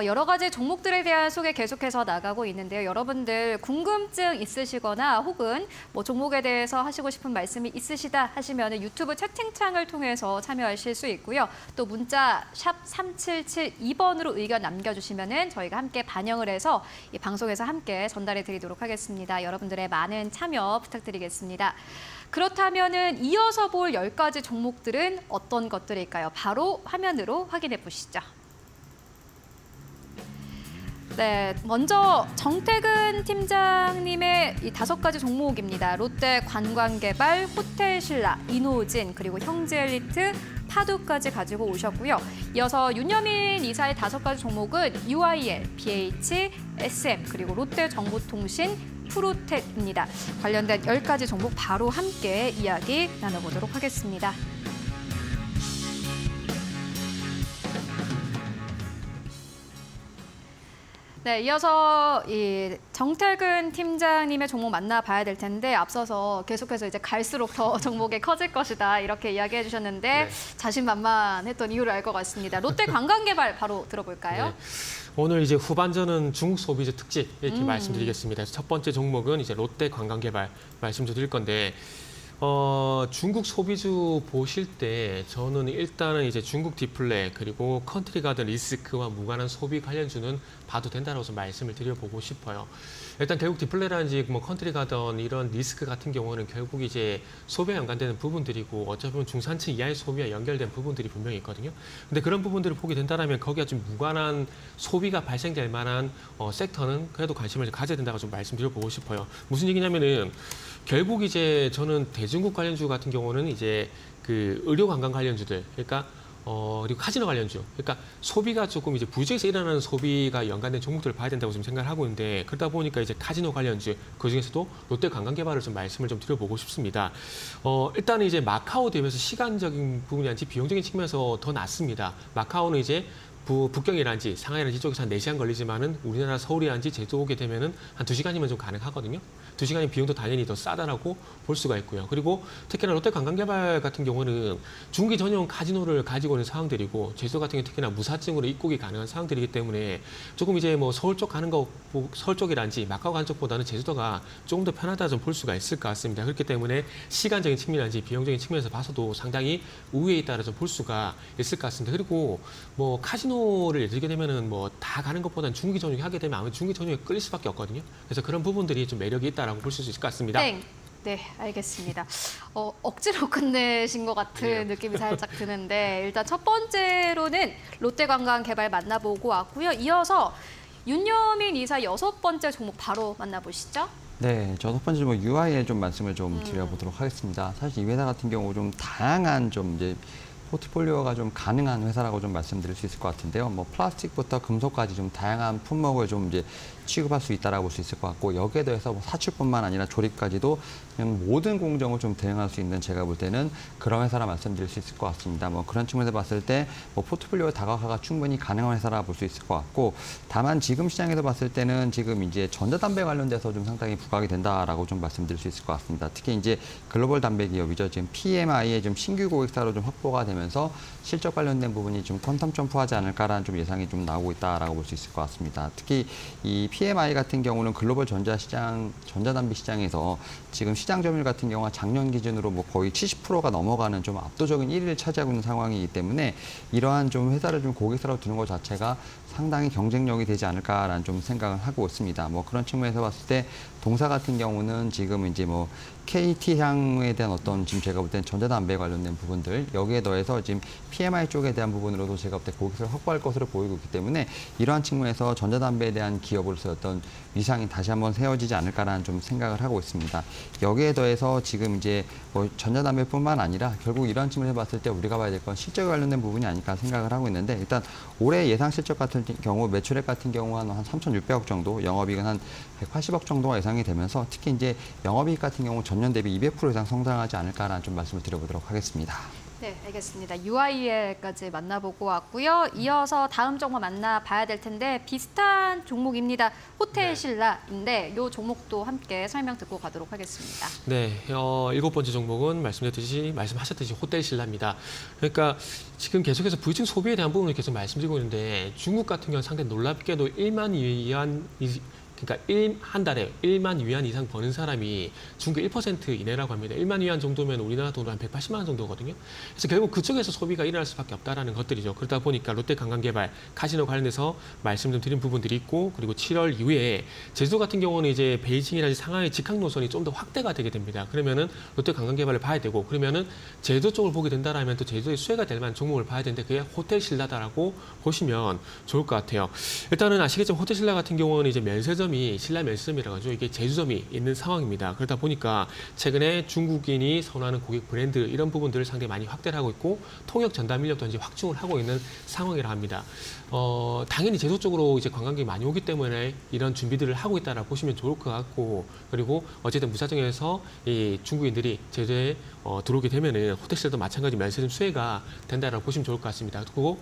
여러 가지 종목들에 대한 소개 계속해서 나가고 있는데요. 여러분들 궁금증 있으시거나 혹은 뭐 종목에 대해서 하시고 싶은 말씀이 있으시다 하시면 유튜브 채팅창을 통해서 참여하실 수 있고요. 또 문자 샵 3772번으로 의견 남겨주시면 저희가 함께 반영을 해서 이 방송에서 함께 전달해 드리도록 하겠습니다. 여러분들의 많은 참여 부탁드리겠습니다. 그렇다면은 이어서 볼 10가지 종목들은 어떤 것들일까요? 바로 화면으로 확인해 보시죠. 네, 먼저 정태근 팀장님의 이 5가지 종목입니다. 롯데 관광개발, 호텔신라, 이노진, 그리고 형제엘리트, 파도까지 가지고 오셨고요. 이어서 윤여민 이사의 5가지 종목은 UIL, BH, SM, 그리고 롯데정보통신, 프로텍입니다. 관련된 10가지 종목 바로 함께 이야기 나눠보도록 하겠습니다. 네, 이어서 이 정태근 팀장님의 종목 만나봐야 될 텐데 앞서서 계속해서 이제 갈수록 더 종목이 커질 것이다 이렇게 이야기해 주셨는데 네. 자신만만했던 이유를 알 것 같습니다. 롯데 관광개발 바로 들어볼까요? 네. 오늘 이제 후반전은 중국 소비주 특집 이렇게 말씀드리겠습니다. 첫 번째 종목은 이제 롯데 관광개발 말씀 좀 드릴 건데 중국 소비주 보실 때 저는 일단은 이제 중국 디플레 그리고 컨트리 가든 리스크와 무관한 소비 관련주는 봐도 된다라고 좀 말씀을 드려보고 싶어요. 일단 결국 디플레라든지 뭐 컨트리 가든 이런 리스크 같은 경우는 결국 이제 소비와 연관되는 부분들이고 어차피 보면 중산층 이하의 소비와 연결된 부분들이 분명히 있거든요. 근데 그런 부분들을 보게 된다면 거기가 좀 무관한 소비가 발생될 만한 섹터는 그래도 관심을 가져야 된다고 좀 말씀드려보고 싶어요. 무슨 얘기냐면은 결국 이제 저는 대중국 관련주 같은 경우는 이제 그 의료 관광 관련주들, 그러니까 그리고 카지노 관련주, 그러니까 소비가 조금 이제 부지에서 일어나는 소비가 연관된 종목들을 봐야 된다고 좀 생각을 하고 있는데 그러다 보니까 이제 카지노 관련주 그 중에서도 롯데 관광개발을 좀 말씀을 좀 드려보고 싶습니다. 일단은 이제 마카오 대비해서 시간적인 부분이 아니지 비용적인 측면에서 더 낫습니다. 마카오는 이제 북경이란지 상하이란지 쪽에서 한 4시간 걸리지만은 우리나라 서울이란지 제주 오게 되면은 한 2시간이면 좀 가능하거든요. 2시간이면 비용도 당연히 더 싸다라고 볼 수가 있고요. 그리고 특히나 롯데 관광개발 같은 경우는 중기 전용 카지노를 가지고 있는 상황들이고 제주 같은 경우 특히나 무사증으로 입국이 가능한 상황들이기 때문에 조금 이제 뭐 서울 쪽 가는 거 서울 쪽이란지 마카오 가는 쪽보다는 제주도가 조금 더 편하다 좀 볼 수가 있을 것 같습니다. 그렇기 때문에 시간적인 측면이란지 비용적인 측면에서 봐서도 상당히 우위에 있다라 좀 볼 수가 있을 것 같습니다. 그리고 뭐 카지노를 예를 들게 되면은 뭐 다 가는 것보다는 중기 전용이 하게 되면 아무래도 중기 전용에 끌릴 수밖에 없거든요. 그래서 그런 부분들이 좀 매력이 있다라고 볼 수 있을 것 같습니다. 땡. 네, 알겠습니다. 억지로 끝내신 것 같은 네. 느낌이 살짝 드는데 일단 첫 번째로는 롯데관광개발 만나보고 왔고요. 이어서 윤여민 이사 6번째 종목 바로 만나보시죠. 네, 저 첫 번째 뭐 UI에 좀 말씀을 좀 드려보도록 하겠습니다. 사실 이 회사 같은 경우 좀 다양한 좀 이제 포트폴리오가 좀 가능한 회사라고 좀 말씀드릴 수 있을 것 같은데요. 뭐 플라스틱부터 금속까지 좀 다양한 품목을 좀 이제 취급할 수 있다라고 볼 수 있을 것 같고 여기에 더해서 뭐 사출뿐만 아니라 조립까지도 그냥 모든 공정을 좀 대응할 수 있는 제가 볼 때는 그런 회사라 말씀드릴 수 있을 것 같습니다. 뭐 그런 측면에서 봤을 때 뭐 포트폴리오 다각화가 충분히 가능한 회사라 볼 수 있을 것 같고 다만 지금 시장에서 봤을 때는 지금 이제 전자담배 관련돼서 좀 상당히 부각이 된다라고 좀 말씀드릴 수 있을 것 같습니다. 특히 이제 글로벌 담배 기업이죠. 지금 PMI의 좀 신규 고객사로 좀 확보가 되면서 실적 관련된 부분이 좀 퀀텀 점프하지 않을까라는 좀 예상이 좀 나오고 있다라고 볼 수 있을 것 같습니다. 특히 이 PMI 같은 경우는 글로벌 전자담배 시장에서 지금 시장 점유율 같은 경우가 작년 기준으로 뭐 거의 70%가 넘어가는 좀 압도적인 1위를 차지하고 있는 상황이기 때문에 이러한 좀 회사를 좀 고객사로 두는 것 자체가 상당히 경쟁력이 되지 않을까라는 좀 생각을 하고 있습니다. 뭐 그런 측면에서 봤을 때 동사 같은 경우는 지금 이제 뭐 KT 향에 대한 어떤 지금 제가 볼 때는 전자담배 관련된 부분들 여기에 더해서 지금 PMI 쪽에 대한 부분으로도 제가 볼 때 고객사를 확보할 것으로 보이고 있기 때문에 이러한 측면에서 전자담배에 대한 기업으로서 어떤 위상이 다시 한번 세워지지 않을까라는 좀 생각을 하고 있습니다. 여기에 더해서 지금 이제 뭐 전자담배뿐만 아니라 결국 이러한 측면에서 봤을 때 우리가 봐야 될 건 실적에 관련된 부분이 아닐까 생각을 하고 있는데 일단 올해 예상 실적 같은 경우 매출액 같은 경우 한 3,600억 정도, 영업이익은 한 180억 정도가 예상이 되면서 특히 이제 영업이익 같은 경우 전년 대비 200% 이상 성장하지 않을까라는 좀 말씀을 드려보도록 하겠습니다. 네, 알겠습니다. UI에까지 만나보고 왔고요. 이어서 다음 종목 만나봐야 될 텐데 비슷한 종목입니다. 호텔 네. 신라인데 이 종목도 함께 설명 듣고 가도록 하겠습니다. 네, 7번째 종목은 말씀하셨듯이 호텔 신라입니다. 그러니까 지금 계속해서 부유층 소비에 대한 부분을 계속 말씀드리고 있는데 중국 같은 경우는 상당히 놀랍게도 1만 위안 그러니까 한 달에 1만 위안 이상 버는 사람이 중국 1% 이내라고 합니다. 1만 위안 정도면 우리나라 돈으로 한 180만 원 정도거든요. 그래서 결국 그쪽에서 소비가 일어날 수밖에 없다라는 것들이죠. 그러다 보니까 롯데 관광개발, 카지노 관련해서 말씀 좀 드린 부분들이 있고 그리고 7월 이후에 제주도 같은 경우는 이제 베이징이라든지 상하이 직항 노선이 좀 더 확대가 되게 됩니다. 그러면은 롯데 관광개발을 봐야 되고 그러면은 제주도 쪽을 보게 된다라면 또 제주도의 수혜가 될 만한 종목을 봐야 되는데 그게 호텔 신라다라고 보시면 좋을 것 같아요. 일단은 아시겠지만 호텔 신라 같은 경우는 이제 면세점이 신라 면세점이라고 하죠. 이게 제주점이 있는 상황입니다. 그러다 보니까 최근에 중국인이 선호하는 고객 브랜드 이런 부분들을 상당히 많이 확대를 하고 있고 통역 전담 인력도 이제 확충을 하고 있는 상황이라 합니다. 당연히 제주 쪽으로 이제 관광객이 많이 오기 때문에 이런 준비들을 하고 있다라고 보시면 좋을 것 같고 그리고 어쨌든 무사정에서 이 중국인들이 제주에 들어오게 되면은 호텔시설도 마찬가지 면세점 수혜가 된다라고 보시면 좋을 것 같습니다. 그리고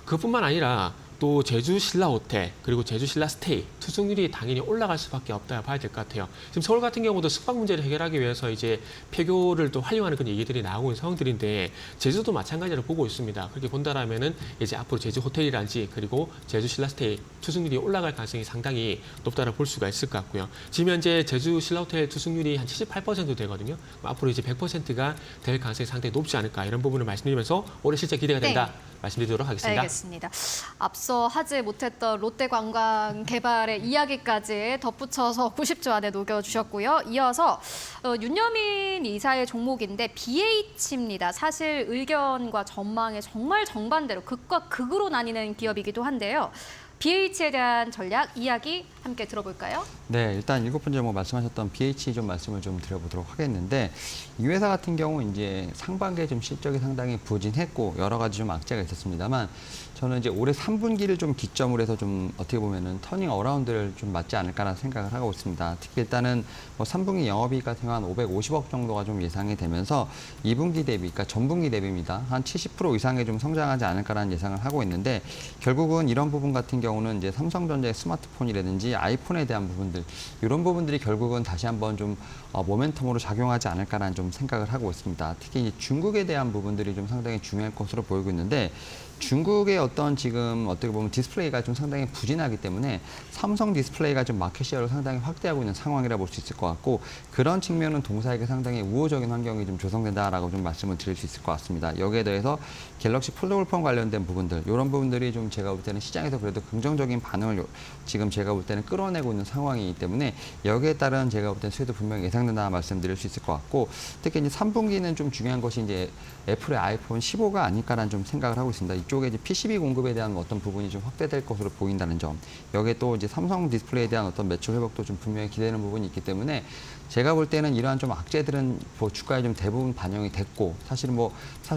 그뿐만 아니라 또 제주 신라 호텔 그리고 제주 신라 스테이 투숙률이 당연히 올라갈 수밖에 없다 봐야 될 것 같아요. 지금 서울 같은 경우도 숙박 문제를 해결하기 위해서 이제 폐교를 또 활용하는 그런 얘기들이 나오고 있는 상황들인데 제주도 마찬가지로 보고 있습니다. 그렇게 본다라면은 이제 앞으로 제주 호텔이란지 그리고 제주 신라 스테이 투숙률이 올라갈 가능성이 상당히 높다라고 볼 수가 있을 것 같고요. 지금 현재 제주 신라 호텔 투숙률이 한 78% 되거든요. 앞으로 이제 100%가 될 가능성이 상당히 높지 않을까 이런 부분을 말씀드리면서 올해 실제 기대가 된다. 말씀드리도록 하겠습니다. 알겠습니다. 앞서 하지 못했던 롯데 관광 개발의 이야기까지 덧붙여서 90조 안에 녹여주셨고요. 이어서 윤여민 이사의 종목인데 BH입니다. 사실 의견과 전망에 정말 정반대로 극과 극으로 나뉘는 기업이기도 한데요. BH에 대한 전략 이야기 함께 들어볼까요? 네, 일단 7번째 뭐 말씀하셨던 BH 좀 말씀을 좀 드려보도록 하겠는데 이 회사 같은 경우 이제 상반기에 좀 실적이 상당히 부진했고 여러 가지 좀 악재가 있었습니다만 저는 이제 올해 3분기를 좀 기점으로 해서 좀 어떻게 보면은 터닝 어라운드를 좀 맞지 않을까라는 생각을 하고 있습니다. 특히 일단은 뭐 3분기 영업이익 같은 경우 한 550억 정도가 좀 예상이 되면서 2분기 대비, 그러니까 전분기 대비입니다. 한 70% 이상의 좀 성장하지 않을까라는 예상을 하고 있는데 결국은 이런 부분 같은 경우는 이제 삼성전자의 스마트폰이라든지 아이폰에 대한 부분들 이런 부분들이 결국은 다시 한번 좀 모멘텀으로 작용하지 않을까라는 좀 생각을 하고 있습니다. 특히 이제 중국에 대한 부분들이 좀 상당히 중요할 것으로 보이고 있는데 중국의 어떤 지금 어떻게 보면 디스플레이가 좀 상당히 부진하기 때문에 삼성 디스플레이가 좀 마켓 시어를 상당히 확대하고 있는 상황이라 볼 수 있을 것 같고 그런 측면은 동사에게 상당히 우호적인 환경이 좀 조성된다라고 좀 말씀을 드릴 수 있을 것 같습니다. 여기에 대해서 갤럭시 폴더블폰 관련된 부분들 이런 부분들이 좀 제가 볼 때는 시장에서 그래도 긍정적인 반응을 지금 제가 볼 때는 끌어내고 있는 상황이기 때문에 여기에 따른 제가 볼 때는 수혜도 분명히 예상된다 말씀드릴 수 있을 것 같고 특히 이제 3분기는 좀 중요한 것이 이제 애플의 아이폰 15가 아닐까라는 좀 생각을 하고 있습니다. 이쪽에 이제 PCB 공급에 대한 어떤 부분이 좀 확대될 것으로 보인다는 점. 여기에 또 이제 삼성 디스플레이에 대한 어떤 매출 회복도 좀 분명히 기대되는 부분이 있기 때문에 제가 볼 때는 이러한 좀 악재들은 뭐 주가에 좀 대부분 반영이 됐고 사실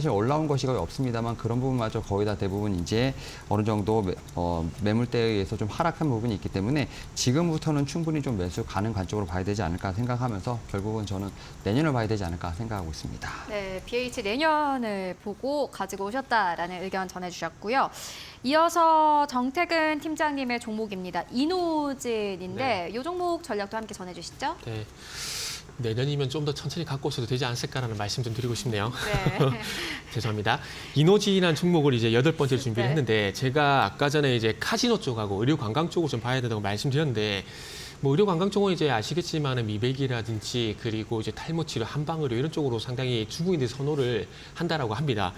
올라온 것이 거의 없습니다만 그런 부분마저 거의 다 대부분 이제 어느 정도 매물대에 의해서 좀 하락한 부분이 있기 때문에 지금부터는 충분히 좀 매수 가능 관점으로 봐야 되지 않을까 생각하면서 결국은 저는 내년을 봐야 되지 않을까 생각하고 있습니다. 네, BH 내년을 보고 가지고 오셨다라는 의견 전해주셨고요. 이어서 정태근 팀장님의 종목입니다. 이노진인데 이 종목 전략도 함께 전해주시죠. 네. 내년이면 좀 더 천천히 갖고 오셔도 되지 않을까라는 말씀 좀 드리고 싶네요. 네. 죄송합니다. 이노진이라는 종목을 이제 8번째로 준비를 네. 했는데 제가 아까 전에 이제 카지노 쪽하고 의료 관광 쪽을 좀 봐야 된다고 말씀드렸는데 뭐 의료 관광 쪽은 이제 아시겠지만은 미백이라든지 그리고 이제 탈모 치료, 한방 의료 이런 쪽으로 상당히 중국인들이 선호를 한다라고 합니다.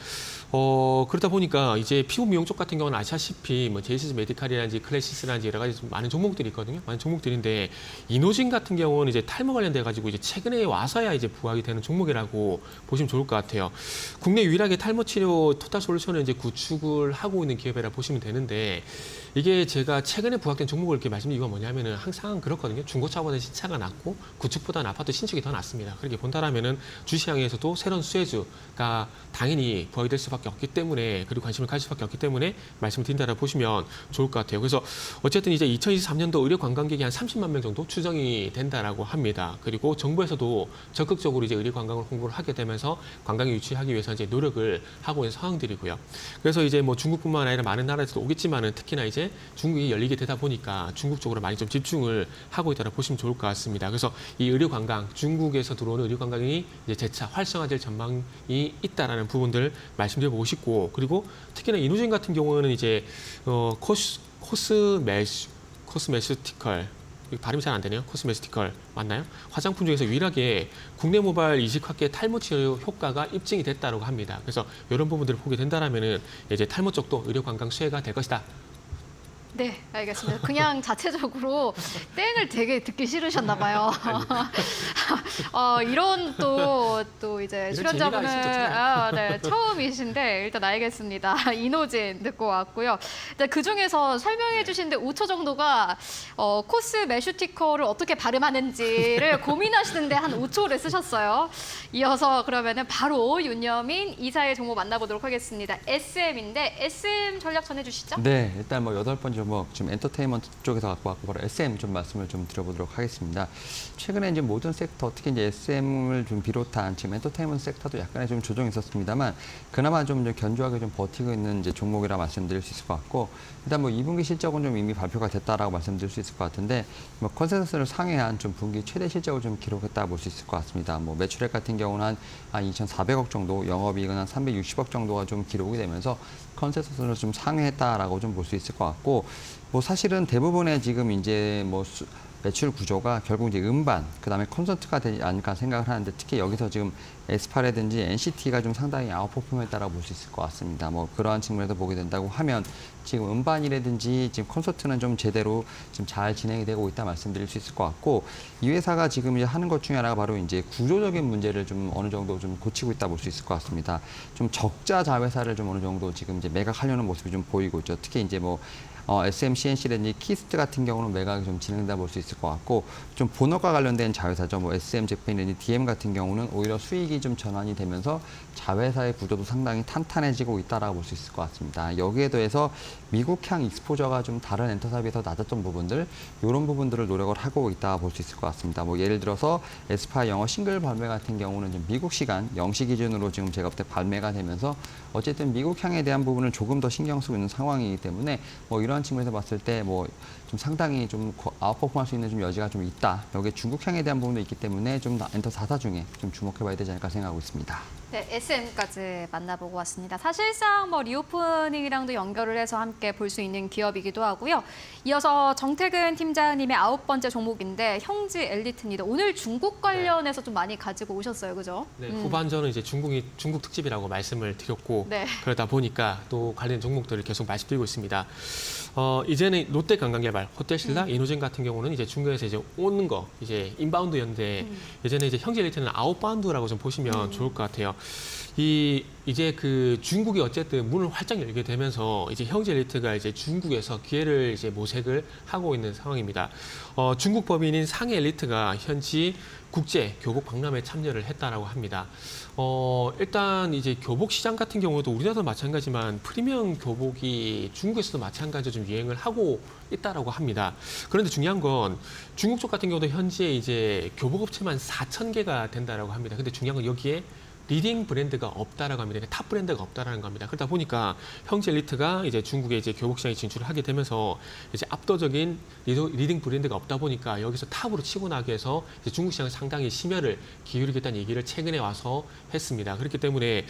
그러다 보니까 이제 피부 미용 쪽 같은 경우는 아시다시피 뭐 제이시스 메디칼이라든지 클래시스라든지 여러 가지 좀 많은 종목들이 있거든요. 많은 종목들인데 이노진 같은 경우는 이제 탈모 관련돼 가지고 이제 최근에 와서야 이제 부각이 되는 종목이라고 보시면 좋을 것 같아요. 국내 유일하게 탈모 치료 토탈 솔루션을 이제 구축을 하고 있는 기업이라 보시면 되는데 이게 제가 최근에 부각된 종목을 이렇게 말씀드린 이유가 뭐냐면은 항상 그렇거든요. 중고차보다 신차가 낮고 구축보다는 아파트 신축이 더 낮습니다. 그렇게 본다라면은 주시장에서도 새로운 수혜주가 당연히 부각이 될 수밖에 없기 때문에 그리고 관심을 가질 수밖에 없기 때문에 말씀을 드린다라고 보시면 좋을 것 같아요. 그래서 어쨌든 이제 2023년도 의료 관광객이 한 30만 명 정도 추정이 된다라고 합니다. 그리고 정부에서도 적극적으로 이제 의료 관광을 홍보를 하게 되면서 관광을 유치하기 위해서 이제 노력을 하고 있는 상황들이고요. 그래서 이제 뭐 중국뿐만 아니라 많은 나라에서도 오겠지만은 특히나 이제 중국이 열리게 되다 보니까 중국 쪽으로 많이 좀 집중을 하고 있다고 보시면 좋을 것 같습니다. 그래서 이 의료 관광, 중국에서 들어오는 의료 관광이 이제 재차 활성화될 전망이 있다라는 부분들 말씀드려보고 싶고, 그리고 특히나 이노진 같은 경우는 이제 코스메스티컬 발음이 잘 안 되네요. 코스메스티컬 맞나요? 화장품 중에서 유일하게 국내 모발 이식 확대 탈모 치료 효과가 입증이 됐다고 합니다. 그래서 이런 부분들을 보게 된다라면은 이제 탈모 쪽도 의료 관광 수혜가 될 것이다. 네, 알겠습니다. 그냥 자체적으로 땡을 되게 듣기 싫으셨나 봐요. 이런 또 이제 출연자분은 네, 처음이신데 일단 알겠습니다. 이노진 듣고 왔고요. 그 중에서 설명해 주시는데 5초 정도가 코스메슈티컬을 어떻게 발음하는지를 고민하시는데 한 5초를 쓰셨어요. 이어서 그러면은 바로 윤여민 이사의 종목 만나보도록 하겠습니다. SM인데 SM 전략 전해주시죠. 네, 일단 뭐 8번째 뭐 지금 엔터테인먼트 쪽에서 갖고 왔고 바로 SM 좀 말씀을 좀 드려보도록 하겠습니다. 최근에 이제 모든 섹터, 특히 이제 SM을 좀 비롯한 지금 엔터테인먼트 섹터도 약간의 좀 조정이 있었습니다만 그나마 좀 견조하게 좀 버티고 있는 이제 종목이라 말씀드릴 수 있을 것 같고 일단 뭐 2분기 실적은 좀 이미 발표가 됐다라고 말씀드릴 수 있을 것 같은데 뭐 컨센서스를 상회한 좀 분기 최대 실적을 좀 기록했다 볼 수 있을 것 같습니다. 뭐 매출액 같은 경우는 한 2,400억 정도, 영업이익은 한 360억 정도가 좀 기록이 되면서 컨센서스를 좀 상회했다라고 좀 볼 수 있을 것 같고 뭐 사실은 대부분의 지금 이제 뭐 매출 구조가 결국 이제 음반, 그다음에 콘서트가 되지 않을까 생각을 하는데 특히 여기서 지금 에스파라든지 NCT가 좀 상당히 아웃퍼폼했다라고 볼 수 있을 것 같습니다. 뭐 그러한 측면에서 보게 된다고 하면 지금 음반이라든지 지금 콘서트는 좀 제대로 지금 잘 진행이 되고 있다 말씀드릴 수 있을 것 같고 이 회사가 지금 이제 하는 것 중에 하나가 바로 이제 구조적인 문제를 좀 어느 정도 좀 고치고 있다 볼 수 있을 것 같습니다. 좀 적자 자회사를 좀 어느 정도 지금 이제 매각하려는 모습이 좀 보이고 있죠. 특히 이제 뭐 SMCNC라든지 키스트 같은 경우는 매각이 좀 진행된다 볼 수 있을 것 같고 좀 본업과 관련된 자회사죠. 뭐 SM재팬이라든지 DM 같은 경우는 오히려 수익이 좀 전환이 되면서 자회사의 구조도 상당히 탄탄해지고 있다라고 볼 수 있을 것 같습니다. 여기에 더해서 미국향 익스포저가 좀 다른 엔터사에 비해서 낮았던 부분들 이런 부분들을 노력을 하고 있다 볼 수 있을 것 같습니다. 뭐 예를 들어서 에스파 영어 싱글 발매 같은 경우는 지금 미국 시간 0시 기준으로 지금 제가 볼 때 발매가 되면서 어쨌든 미국향에 대한 부분을 조금 더 신경 쓰고 있는 상황이기 때문에 뭐 이런 측면에서 봤을 때 뭐 좀 상당히 좀 아웃퍼폼할 수 있는 좀 여지가 좀 있다. 여기에 중국향에 대한 부분도 있기 때문에 좀 엔터 4사 중에 좀 주목해봐야 되지 않을까 생각하고 있습니다. 네, SM까지 만나보고 왔습니다. 사실상 뭐 리오프닝이랑도 연결을 해서 함께 볼 수 있는 기업이기도 하고요. 이어서 정태근 팀장님의 9번째 종목인데 형지 엘리트입니다. 오늘 중국 관련해서 좀 많이 가지고 오셨어요, 그죠? 네, 후반전은 이제 중국 특집이라고 말씀을 드렸고 네. 그러다 보니까 또 관련 종목들을 계속 말씀드리고 있습니다. 이제는 롯데관광개발, 호텔신라, 이노젠 같은 경우는 이제 중국에서 이제 오는 거 이제 인바운드였는데 예전에 이제 형제 엘리트는 아웃바운드라고 좀 보시면 좋을 것 같아요. 이제 그 중국이 어쨌든 문을 활짝 열게 되면서 이제 형제 엘리트가 이제 중국에서 기회를 이제 모색을 하고 있는 상황입니다. 중국 법인인 상해 엘리트가 현지 국제 교복 박람회에 참여를 했다라고 합니다. 일단 이제 교복 시장 같은 경우도 우리나라도 마찬가지지만 프리미엄 교복이 중국에서도 마찬가지로 좀 유행을 하고 있다라고 합니다. 그런데 중요한 건 중국 쪽 같은 경우도 현재 이제 교복 업체만 4,000개가 된다라고 합니다. 근데 중요한 건 여기에 리딩 브랜드가 없다라고 합니다. 그러니까 탑 브랜드가 없다라는 겁니다. 그러다 보니까 형제 엘리트가 이제 중국에 이제 교복 시장에 진출을 하게 되면서 이제 압도적인 리딩 브랜드가 없다 보니까 여기서 탑으로 치고 나기 위해서 이제 중국 시장에 상당히 심혈을 기울이겠다는 얘기를 최근에 와서 했습니다. 그렇기 때문에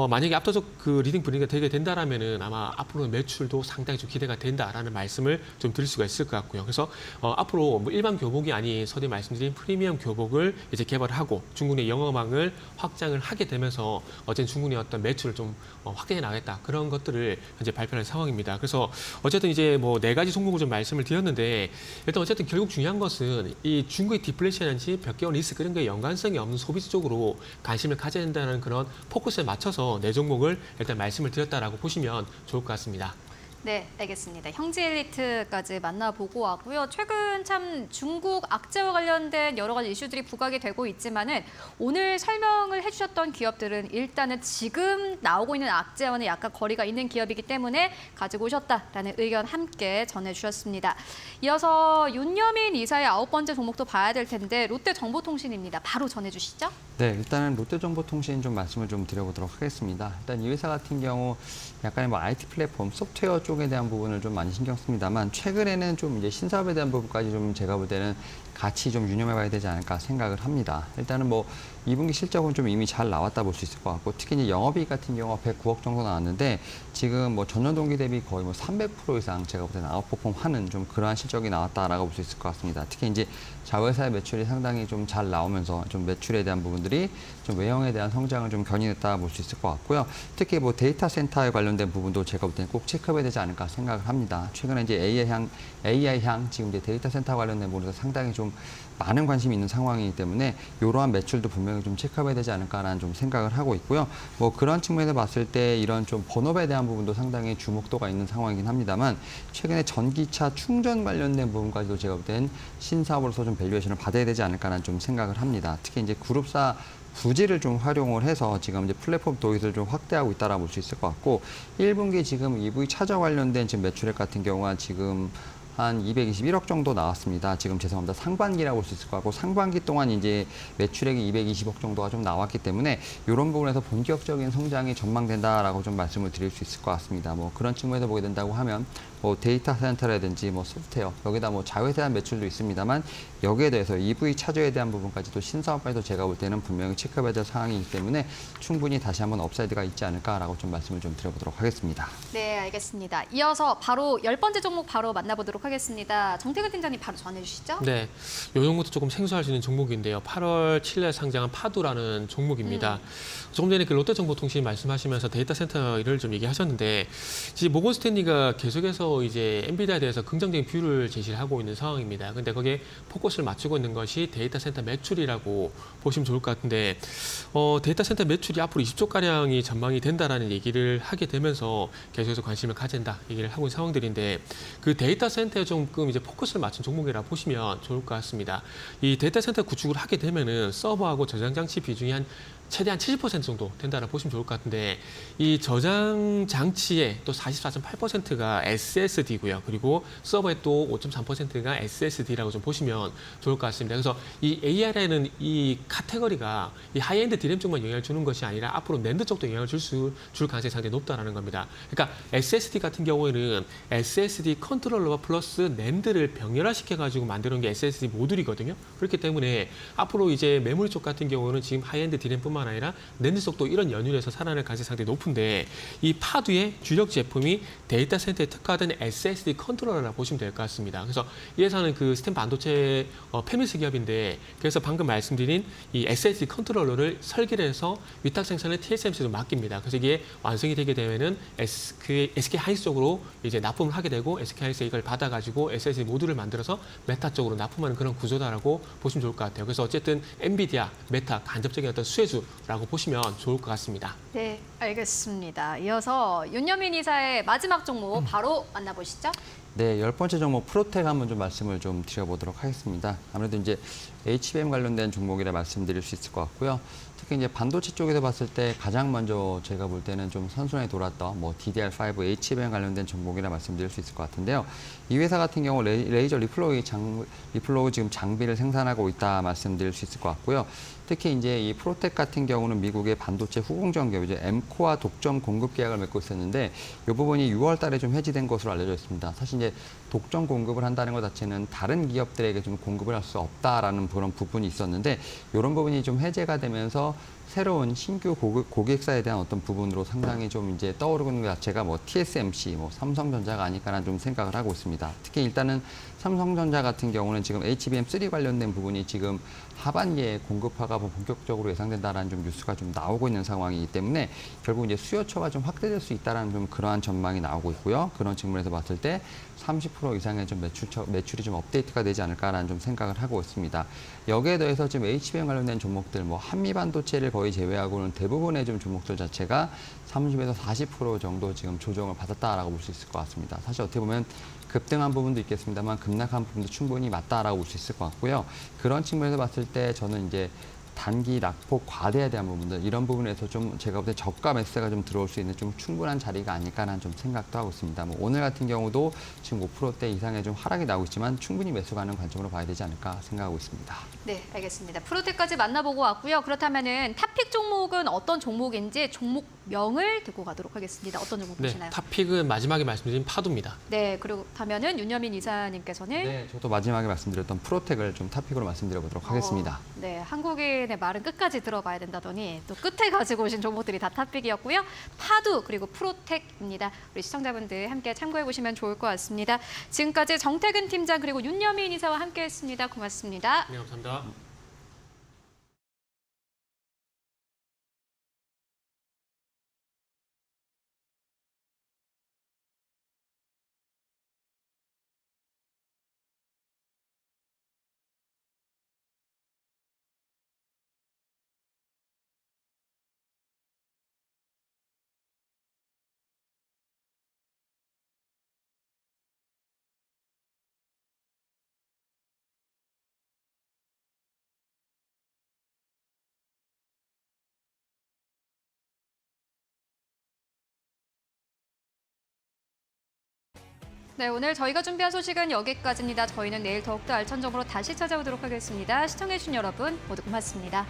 만약에 압도적 그 리딩 브랜드가 되게 된다라면은 아마 앞으로 매출도 상당히 좀 기대가 된다라는 말씀을 좀 드릴 수가 있을 것 같고요. 그래서 앞으로 뭐 일반 교복이 아닌 서두에 말씀드린 프리미엄 교복을 이제 개발하고 중국 내 영업망을 확장을 하게 되면서 어쨌든 중국 내 어떤 매출을 좀 확대해 나가겠다 그런 것들을 현재 발표한 상황입니다. 그래서 어쨌든 이제 뭐 4가지 종목을 좀 말씀을 드렸는데 일단 어쨌든 결국 중요한 것은 이 중국의 디플레이션인지 몇 개월 리스크 이런 거에 연관성이 없는 소비자 쪽으로 관심을 가져야 된다는 그런 포커스에 맞춰서 4종목을 일단 말씀을 드렸다라고 보시면 좋을 것 같습니다. 네, 알겠습니다. 형제 엘리트까지 만나보고 왔고요. 최근 참 중국 악재와 관련된 여러 가지 이슈들이 부각이 되고 있지만은 오늘 설명을 해주셨던 기업들은 일단은 지금 나오고 있는 악재와는 약간 거리가 있는 기업이기 때문에 가지고 오셨다라는 의견 함께 전해주셨습니다. 이어서 윤여민 이사의 9번째 종목도 봐야 될 텐데 롯데정보통신입니다. 바로 전해주시죠. 네, 일단은 롯데정보통신 좀 말씀을 좀 드려보도록 하겠습니다. 일단 이 회사 같은 경우 약간의 뭐 IT 플랫폼, 소프트웨어 쪽에 대한 부분을 좀 많이 신경 씁니다만 최근에는 좀 이제 신사업에 대한 부분까지 좀 제가 볼 때는 같이 좀 유념해봐야 되지 않을까 생각을 합니다. 일단은 뭐 2분기 실적은 좀 이미 잘 나왔다 볼 수 있을 것 같고 특히 이제 영업이익 같은 경우가 109억 정도 나왔는데 지금 뭐 전년 동기 대비 거의 뭐 300% 이상 제가 볼 때는 아웃퍼폼하는 좀 그러한 실적이 나왔다라고 볼 수 있을 것 같습니다. 특히 이제 자회사의 매출이 상당히 좀 잘 나오면서 좀 매출에 대한 부분들이 좀 외형에 대한 성장을 좀 견인했다 볼 수 있을 것 같고요. 특히 뭐 데이터 센터에 관련된 부분도 제가 볼 때는 꼭 체크해야 되지 않을까 생각을 합니다. 최근에 이제 AI향 지금 이제 데이터 센터 관련된 부분에서 상당히 좀 많은 관심이 있는 상황이기 때문에 이러한 매출도 분명히 좀 체크해야 되지 않을까라는 좀 생각을 하고 있고요. 뭐 그런 측면에서 봤을 때 이런 좀 본업에 대한 부분도 상당히 주목도가 있는 상황이긴 합니다만 최근에 전기차 충전 관련된 부분까지도 제가 볼 땐 신사업으로서 좀 밸류에이션을 받아야 되지 않을까라는 좀 생각을 합니다. 특히 이제 그룹사 부지를 좀 활용을 해서 지금 이제 플랫폼 도입을 좀 확대하고 있다라 볼 수 있을 것 같고 1분기 지금 EV 차저 관련된 지금 매출액 같은 경우는 지금 한 221억 정도 나왔습니다. 지금 죄송합니다. 상반기라고 볼 수 있을 것 같고 상반기 동안 이제 매출액이 220억 정도가 좀 나왔기 때문에 이런 부분에서 본격적인 성장이 전망된다라고 좀 말씀을 드릴 수 있을 것 같습니다. 뭐 그런 측면에서 보게 된다고 하면 뭐 데이터 센터라든지 뭐 소프트웨어 여기다 뭐 자회사에 대한 매출도 있습니다만 여기에 대해서 EV 차저에 대한 부분까지도 신사업까지도 제가 볼 때는 분명히 체크해야 될 상황이기 때문에 충분히 다시 한번 업사이드가 있지 않을까라고 좀 말씀을 좀 드려보도록 하겠습니다. 네, 알겠습니다. 이어서 바로 10번째 종목 바로 만나보도록 하겠습니다. 정태근 팀장님 바로 전해주시죠. 네, 이 종목도 조금 생소할 수 있는 종목인데요. 8월 7일 상장한 파두라는 종목입니다. 조금 전에 그 롯데정보통신 말씀하시면서 데이터 센터 일을 좀 얘기하셨는데, 지금 모건 스탠리가 계속해서 이제 엔비디아에 대해서 긍정적인 뷰를 제시를 하고 있는 상황입니다. 근데 거기에 포커스를 맞추고 있는 것이 데이터 센터 매출이라고 보시면 좋을 것 같은데, 데이터 센터 매출이 앞으로 20조 가량이 전망이 된다라는 얘기를 하게 되면서 계속해서 관심을 가진다 얘기를 하고 있는 상황들인데, 그 데이터 센터에 조금 이제 포커스를 맞춘 종목이라 보시면 좋을 것 같습니다. 이 데이터 센터 구축을 하게 되면은 서버하고 저장 장치 비중이 최대한 70% 정도 된다고 보시면 좋을 것 같은데, 이 저장 장치의 또 44.8%가 SSD고요. 그리고 서버의 또 5.3%가 SSD라고 좀 보시면 좋을 것 같습니다. 그래서 이 AR에는 이 카테고리가 이 하이엔드 디램 쪽만 영향을 주는 것이 아니라 앞으로 낸드 쪽도 영향을 줄 가능성이 상당히 높다라는 겁니다. 그러니까 SSD 같은 경우에는 SSD 컨트롤러와 플러스 낸드를 병렬화시켜 가지고 만드는 게 SSD 모듈이거든요. 그렇기 때문에 앞으로 이제 메모리 쪽 같은 경우는 지금 하이엔드 디램뿐만 아니라 낸드 쪽도 이런 연륜에서 살아날 가능성이 상당히 높은데, 이 파두의 주력 제품이 데이터 센터에 특화된 SSD 컨트롤러라고 보시면 될 것 같습니다. 그래서 이 회사는 그 스탠 반도체 페미스 기업인데, 그래서 방금 말씀드린 이 SSD 컨트롤러를 설계를 해서 위탁 생산을 TSMC로 맡깁니다. 그래서 이게 완성이 되게 되면은 SK 하이닉스 쪽으로 이제 납품을 하게 되고, SK 하이닉스 이걸 받아가지고 SSD 모듈을 만들어서 메타 쪽으로 납품하는 그런 구조다라고 보시면 좋을 것 같아요. 그래서 어쨌든 엔비디아, 메타 간접적인 어떤 수혜주라고 보시면 좋을 것 같습니다. 네, 알겠습니다. 이어서 윤여민 이사의 마지막 종목 바로 만나보시죠. 네, 10번째 종목 프로텍 한번 좀 말씀을 좀 드려보도록 하겠습니다. 아무래도 이제 HBM 관련된 종목이라 말씀드릴 수 있을 것 같고요. 특히 이제 반도체 쪽에서 봤을 때 가장 먼저 제가 볼 때는 좀 선순환이 돌았던 뭐 DDR5 HBM 관련된 종목이라 말씀드릴 수 있을 것 같은데요. 이 회사 같은 경우 레이저 리플로우 지금 장비를 생산하고 있다 말씀드릴 수 있을 것 같고요. 특히 이제 이 프로텍 같은 경우는 미국의 반도체 후공정 기업 이제 엠코와 독점 공급 계약을 맺고 있었는데 이 부분이 6월 달에 좀 해지된 것으로 알려져 있습니다. 사실 이제 독점 공급을 한다는 것 자체는 다른 기업들에게 좀 공급을 할 수 없다라는 그런 부분이 있었는데, 이런 부분이 좀 해제가 되면서 새로운 신규 고객사에 대한 어떤 부분으로 상당히 좀 이제 떠오르는 것 자체가 뭐 TSMC, 뭐 삼성전자가 아닐까라는 좀 생각을 하고 있습니다. 특히 일단은 삼성전자 같은 경우는 지금 HBM3 관련된 부분이 지금 하반기에 공급화가 본격적으로 예상된다라는 좀 뉴스가 좀 나오고 있는 상황이기 때문에 결국 이제 수요처가 좀 확대될 수 있다라는 좀 그러한 전망이 나오고 있고요. 그런 측면에서 봤을 때 30% 이상의 좀 매출이 좀 업데이트가 되지 않을까라는 좀 생각을 하고 있습니다. 여기에 더해서 지금 HBM 관련된 종목들, 뭐 한미 반도체를 거의 제외하고는 대부분의 좀 종목들 자체가 30에서 40% 정도 지금 조정을 받았다라고 볼 수 있을 것 같습니다. 사실 어떻게 보면 급등한 부분도 있겠습니다만 급락한 부분도 충분히 맞다라고 볼 수 있을 것 같고요. 그런 측면에서 봤을 때 저는 이제 단기 낙폭 과대에 대한 부분들, 이런 부분에서 좀 제가 볼 때 저가 매수가 좀 들어올 수 있는 좀 충분한 자리가 아닐까라는 좀 생각도 하고 있습니다. 뭐 오늘 같은 경우도 지금 5%대 이상의 좀 하락이 나오고 있지만 충분히 매수 가는 관점으로 봐야 되지 않을까 생각하고 있습니다. 네, 알겠습니다. 프로텍까지 만나보고 왔고요. 그렇다면은 탑픽 종목은 어떤 종목인지 종목명을 듣고 가도록 하겠습니다. 어떤 종목 네, 보시나요? 탑픽은 마지막에 말씀드린 파두입니다. 네, 그렇다면은 윤여민 이사님께서는 네, 저도 마지막에 말씀드렸던 프로텍을 좀 탑픽으로 말씀드려보도록 하겠습니다. 네, 한국인의 말은 끝까지 들어봐야 된다더니 또 끝에 가지고 오신 종목들이 다 탑픽이었고요. 파두 그리고 프로텍입니다. 우리 시청자분들 함께 참고해 보시면 좋을 것 같습니다. 지금까지 정태근 팀장 그리고 윤여민 이사와 함께했습니다. 고맙습니다. 네, 감사합니다. 네, 오늘 저희가 준비한 소식은 여기까지입니다. 저희는 내일 더욱더 알찬 정보로 다시 찾아오도록 하겠습니다. 시청해주신 여러분 모두 고맙습니다.